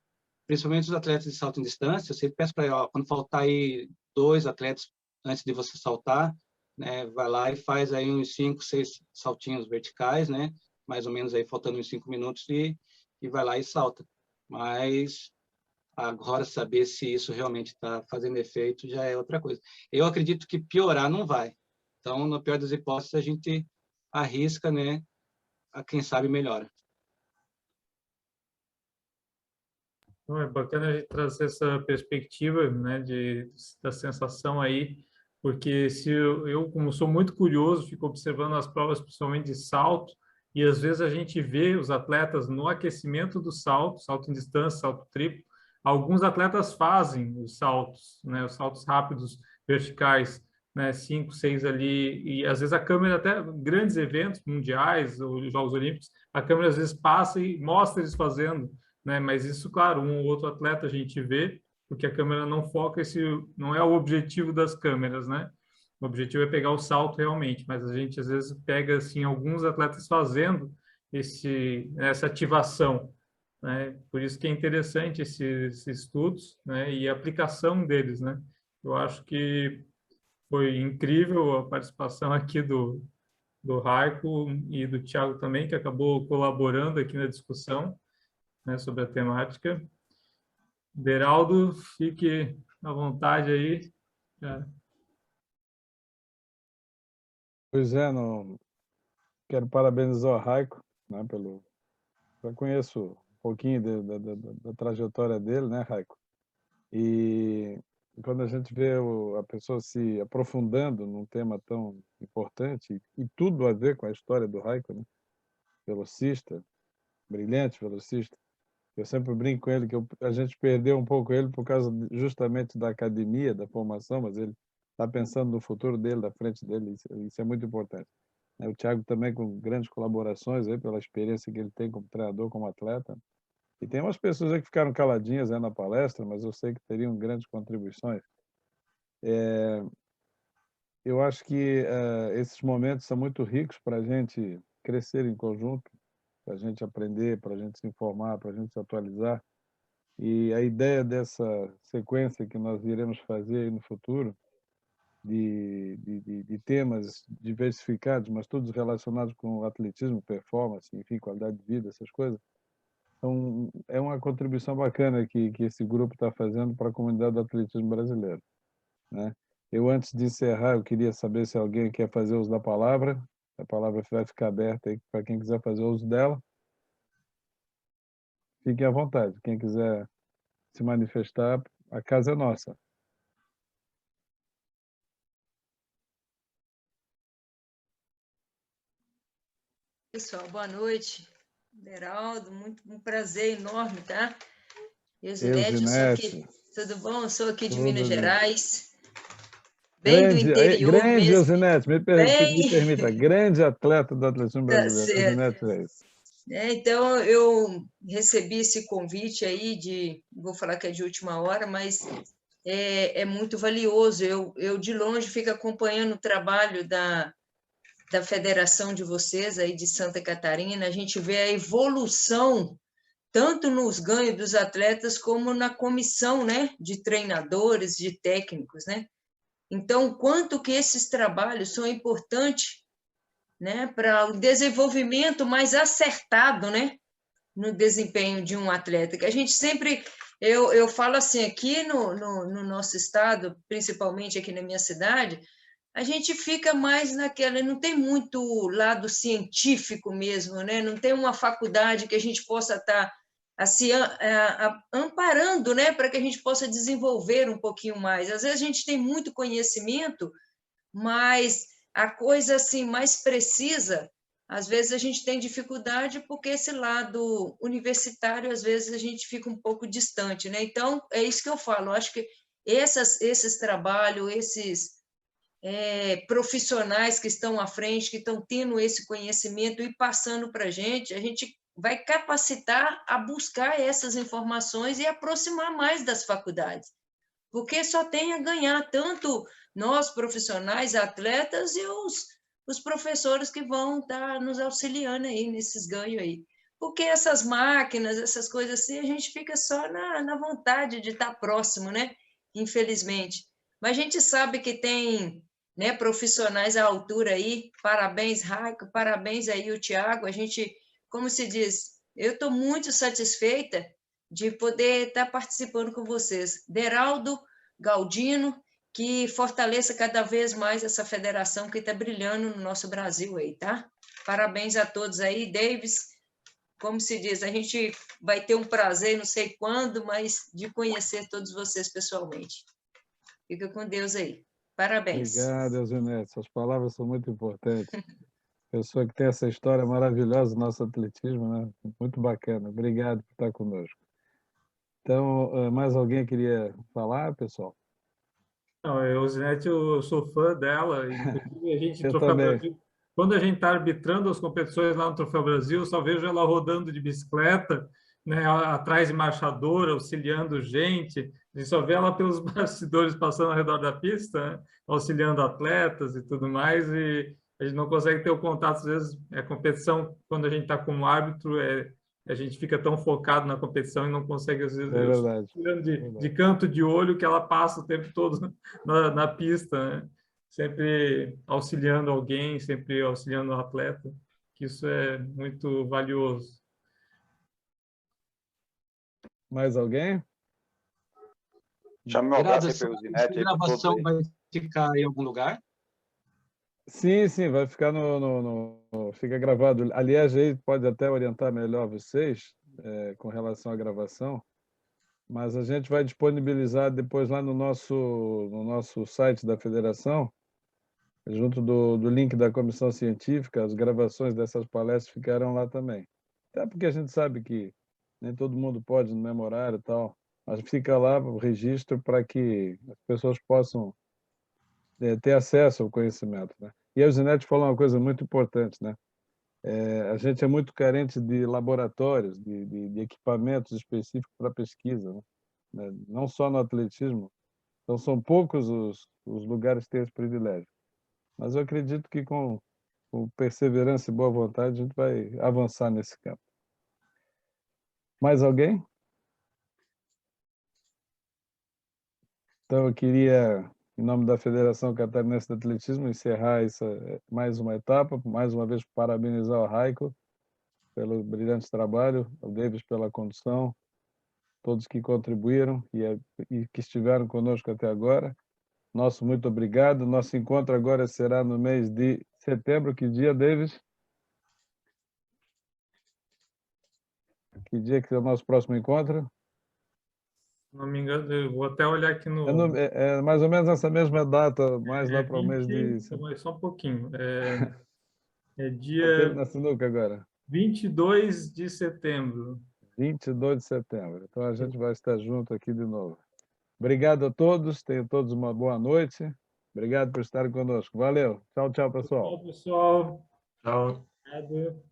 principalmente os atletas de salto em distância, eu sempre peço para ele, quando faltar aí 2 atletas antes de você saltar, né, vai lá e faz aí uns 5, 6 saltinhos verticais, né? Mais ou menos aí faltando uns 5 minutos e vai lá e salta. Mas agora, saber se isso realmente está fazendo efeito já é outra coisa. Eu acredito que piorar não vai. Então, na pior das hipóteses, a gente arrisca, né, quem sabe, melhora. Então, é bacana a gente trazer essa perspectiva, né, da sensação aí, porque se eu, como sou muito curioso, fico observando as provas, principalmente de salto, e às vezes a gente vê os atletas no aquecimento do salto, salto em distância, salto triplo. Alguns atletas fazem os saltos, né, os saltos rápidos verticais, né, 5, 6 ali, e às vezes a câmera, até grandes eventos mundiais ou Jogos Olímpicos, a câmera às vezes passa e mostra eles fazendo, né? Mas isso, claro, um ou outro atleta a gente vê, porque a câmera não foca, esse não é o objetivo das câmeras, né? O objetivo é pegar o salto realmente, mas a gente às vezes pega assim alguns atletas fazendo essa ativação, né? Por isso que é interessante esses estudos, né? E a aplicação deles, né? Eu acho que foi incrível a participação aqui do Raico e do Thiago também, que acabou colaborando aqui na discussão, né, sobre a temática. Beraldo, fique à vontade aí. Pois é, não quero parabenizar o Raico, né, já conheço um pouquinho da trajetória dele, né, Raico? E quando a gente vê a pessoa se aprofundando num tema tão importante, e tudo a ver com a história do Raico, né? Velocista, brilhante velocista. Eu sempre brinco com ele que a gente perdeu um pouco ele por causa justamente da academia, da formação, mas ele está pensando no futuro dele, da frente dele, isso é muito importante. O Thiago também com grandes colaborações aí, pela experiência que ele tem como treinador, como atleta. E tem umas pessoas aí que ficaram caladinhas aí na palestra, mas eu sei que teriam grandes contribuições. Eu acho que esses momentos são muito ricos para a gente crescer em conjunto, para a gente aprender, para a gente se informar, para a gente se atualizar. E a ideia dessa sequência que nós iremos fazer aí no futuro, de temas diversificados, mas todos relacionados com atletismo, performance, enfim, qualidade de vida, essas coisas, então, é uma contribuição bacana que esse grupo está fazendo para a comunidade do atletismo brasileiro, né? Eu, antes de encerrar, eu queria saber se alguém quer fazer uso da palavra. A palavra vai ficar aberta aí para quem quiser fazer uso dela. Fiquem à vontade. Quem quiser se manifestar, a casa é nossa. Pessoal, boa noite. Beraldo, um prazer enorme, tá? Euzinete, eu sou aqui. Tudo bom? Eu sou aqui de Minas Gerais. Bem do interior grande mesmo. Euzinete, me permita, grande atleta do atletismo brasileiro. Tá certo. Então, eu recebi esse convite aí vou falar que é de última hora, mas é muito valioso. Eu de longe fico acompanhando o trabalho da federação de vocês aí de Santa Catarina, a gente vê a evolução tanto nos ganhos dos atletas como na comissão, né, de treinadores, de técnicos, né? Então, quanto que esses trabalhos são importantes, né, para o desenvolvimento mais acertado, né, no desempenho de um atleta, que a gente sempre, eu falo assim, aqui no nosso estado, principalmente aqui na minha cidade, a gente fica mais naquela, não tem muito lado científico mesmo, né? Não tem uma faculdade que a gente possa estar assim, amparando, né? Para que a gente possa desenvolver um pouquinho mais. Às vezes a gente tem muito conhecimento, mas a coisa assim mais precisa, às vezes a gente tem dificuldade porque esse lado universitário, às vezes a gente fica um pouco distante, né? Então, é isso que eu falo, eu acho que esses trabalhos, esses profissionais que estão à frente, que estão tendo esse conhecimento e passando para a gente vai capacitar a buscar essas informações e aproximar mais das faculdades, porque só tem a ganhar, tanto nós, profissionais, atletas, e os professores que vão estar nos auxiliando aí nesses ganhos aí. Porque essas máquinas, essas coisas assim, a gente fica só na vontade de estar próximo, né? Infelizmente. Mas a gente sabe que tem, né, profissionais à altura aí. Parabéns, Raico, parabéns aí o Thiago. A gente, como se diz, eu estou muito satisfeita de poder estar participando com vocês. Beraldo, Galdino, que fortaleça cada vez mais essa federação que está brilhando no nosso Brasil aí, tá? Parabéns a todos aí. Davis, como se diz, a gente vai ter um prazer, não sei quando, mas de conhecer todos vocês pessoalmente. Fica com Deus aí. Parabéns. Obrigado, Eugenete. Suas palavras são muito importantes. Pessoa que tem essa história maravilhosa do nosso atletismo, né? Muito bacana. Obrigado por estar conosco. Então, mais alguém queria falar, pessoal? Não, a Eusinete, eu sou fã dela, inclusive a gente, Eu Troféu também. Brasil, quando a gente está arbitrando as competições lá no Troféu Brasil, eu só vejo ela rodando de bicicleta, né, atrás de marchador, auxiliando gente, a gente só vê ela pelos bastidores passando ao redor da pista, né, auxiliando atletas e tudo mais, e a gente não consegue ter o contato, às vezes, a competição, quando a gente está como árbitro, a gente fica tão focado na competição e não consegue, às vezes, É eu verdade. olhando É de verdade. canto de olho que ela passa o tempo todo na pista, né? Sempre auxiliando alguém, sempre auxiliando o atleta, que isso é muito valioso. Mais alguém? Chame meu Geraldo, abraço aí essa para o Zinete aí para todos gravação aí. vai ficar em algum lugar? Sim, sim, vai ficar fica gravado. Aliás, aí pode até orientar melhor vocês com relação à gravação, mas a gente vai disponibilizar depois lá no nosso site da federação, junto do link da comissão científica, as gravações dessas palestras ficarão lá também. Até porque a gente sabe que nem todo mundo pode no mesmo horário e tal, mas fica lá o registro para que as pessoas possam ter acesso ao conhecimento, né? E a Eusinete falou uma coisa muito importante, né? A gente é muito carente de laboratórios, de equipamentos específicos para pesquisa, né? Não só no atletismo, então são poucos os lugares que têm esse privilégio. Mas eu acredito que com perseverança e boa vontade a gente vai avançar nesse campo. Mais alguém? Então eu queria, em nome da Federação Catarinense de Atletismo, encerrar mais uma etapa, mais uma vez parabenizar o Raico pelo brilhante trabalho, o Davis pela condução, todos que contribuíram e que estiveram conosco até agora. Nosso muito obrigado. Nosso encontro agora será no mês de setembro. Que dia, Davis? Que dia que é o nosso próximo encontro? Se não me engano, eu vou até olhar aqui É mais ou menos essa mesma data, mais lá para o mês 20, de... só um pouquinho, é Palpite dia na sinuca agora. 22 de setembro. 22 de setembro. Então a gente vai estar junto aqui de novo. Obrigado a todos, tenham todos uma boa noite. Obrigado por estarem conosco. Valeu. Tchau, tchau, pessoal. Tchau, pessoal. Tchau. Obrigado.